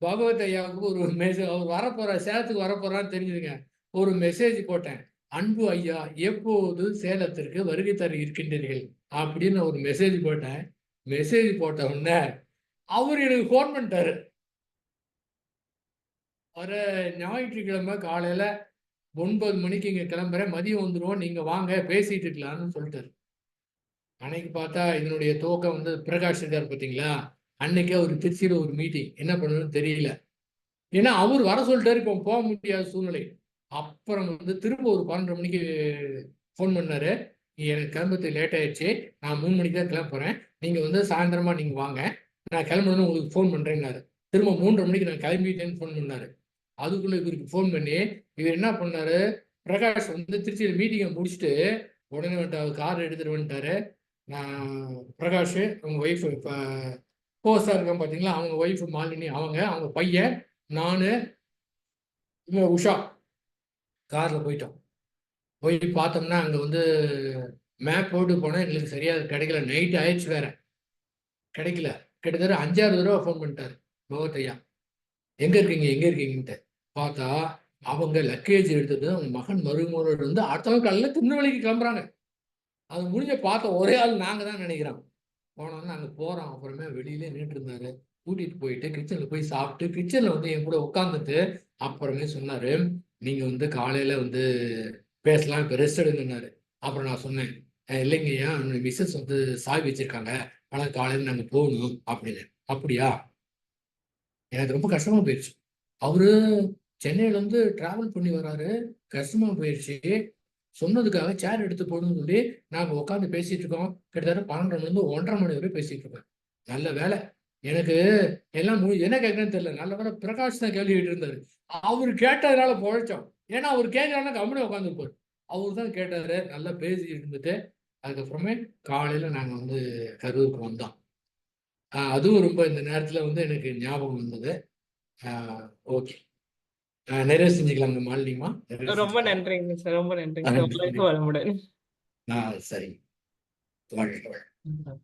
S2: பகவத் ஐயாவுக்கு ஒரு மெசேஜ், அவர் வரப்போற சேலத்துக்கு வரப்போறான்னு தெரிஞ்சுதுங்க. ஒரு மெசேஜ் போட்டேன். அன்பு ஐயா எப்போது சேலத்திற்கு வருகை தர இருக்கின்றீர்கள் அப்படின்னு ஒரு மெசேஜ் போட்டேன். மெசேஜ் போட்ட உடனே அவர் எனக்கு ஃபோன் பண்ணிட்டாரு. ஒரு ஞாயிற்றுக்கிழமை காலையில 9 மணிக்கு இங்க கிளம்புறேன், மதியம் வந்துருவோம், நீங்க வாங்க பேசிட்டு இருக்கலாம்னு சொல்லிட்டாரு. அன்னைக்கு பார்த்தா இதனுடைய துவக்கம் வந்து பிரகாஷ் இருக்கார் பார்த்தீங்களா, அன்னைக்கே ஒரு திருச்சியில ஒரு மீட்டிங், என்ன பண்ணணும்னு தெரியல. ஏன்னா அவர் வர சொல்லிட்டாரு, இப்போ போக முடியாத சூழ்நிலை. அப்புறம் வந்து திரும்ப ஒரு 12 மணிக்கு ஃபோன் பண்ணாரு. எனக்கு கிளம்புறதுக்கு லேட் ஆயிடுச்சு, நான் 3 மணிக்கு தான் கிளம்புறேன், நீங்க வந்து சாயந்தரமா நீங்க வாங்க, நான் கிளம்பணும்னு உங்களுக்கு ஃபோன் பண்றேன்னாரு. திரும்ப 3:30 மணிக்கு நான் கிளம்பிட்டேன்னு ஃபோன் பண்ணாரு. அதுக்குள்ள இவருக்கு ஃபோன் பண்ணி இவர் என்ன பண்ணாரு, பிரகாஷ் வந்து திருச்சியில் மீட்டிங்கை முடிச்சுட்டு உடனே வந்துட்டு அவர் கார் எடுத்துட்டு வந்துட்டாரு. நான் பிரகாஷ், அவங்க ஒய்ஃபு இப்போ போஸ்டாக இருக்கான் பார்த்தீங்களா, அவங்க ஒய்ஃபு மாலினி, அவங்க பையன், நான், உஷா காரில் போயிட்டோம். போய் பார்த்தோம்னா அங்கே வந்து மேப் போட்டு போனால் எங்களுக்கு சரியாக கிடைக்கல, நைட்டு ஆயிடுச்சு வேற, கிடைக்கல. கிட்டத்தட்ட 5-6 தடவை ஃபோன் பண்ணிட்டாரு பகவத் ஐயா, எங்கே இருக்கீங்கன்ட்டு. பார்த்தா அவங்க லக்கேஜ் எடுத்துட்டு அவங்க மகன் மருமகளோடு இருந்து அடுத்தவங்க காலையில் திருநெல்வேலிக்கு கிளம்புறாங்க. அது முடிஞ்ச பார்த்த ஒரே ஆள் நாங்கள் தான் நினைக்கிறோம். போனோம்னா நாங்கள் போகிறோம். அப்புறமே வெளியிலே நின்றுட்டு இருந்தாரு. கூட்டிகிட்டு போயிட்டு கிச்சனில் போய் சாப்பிட்டு கிச்சனில் வந்து என் கூட உட்காந்துட்டு அப்புறமே சொன்னார், நீங்கள் வந்து காலையில் வந்து பேசலாம், இப்போ ரெஸ்ட் எடுங்கன்னாரு. அப்புறம் நான் சொன்னேன், இல்லைங்கய்யா மிஸ்ஸஸ் வந்து சாவி வச்சுருக்காங்க, ஆனால் காலையில் நாங்கள் போகணும் அப்படின்னு. அப்படியா? எனக்கு ரொம்ப கஷ்டமாக போயிடுச்சு. அவரு சென்னையிலேருந்து டிராவல் பண்ணி வராரு, கஷ்டமாக போயிடுச்சு. சொன்னதுக்காக சேர் எடுத்து போடணும்னு சொல்லி நாங்கள் உட்காந்து பேசிட்டு இருக்கோம். கிட்டத்தட்ட 12 மணிலேருந்து 1:30 மணி வரை பேசிட்டு இருக்கோம். நல்ல வேலை எனக்கு எல்லாம் என்ன கேட்குறேன்னு தெரியல. நல்ல வேலை பிரகாஷ் தான் கேள்வி கேட்டு இருந்தாரு. அவர் கேட்டதுனால பொழைச்சோம். ஏன்னா அவர் கேட்கறாருன்னா கம்முனே உட்காந்துருப்பார். அவர் தான் கேட்டாரு, நல்லா பேசிட்டு இருந்துட்டு அதுக்கப்புறமே காலையில் நாங்கள் வந்து கரூருக்கு வந்தோம். அதுவும் ரொம்ப இந்த நேரத்தில் வந்து எனக்கு ஞாபகம் வந்தது. ஓகே, நிறைவு செஞ்சுக்கலாங்க மாலினிமா.
S1: ரொம்ப நன்றிங்க சார். ரொம்ப நன்றிங்க சார். வாழ்க வளமுடன்.
S2: சரி. வாழ்க வளமுடன்.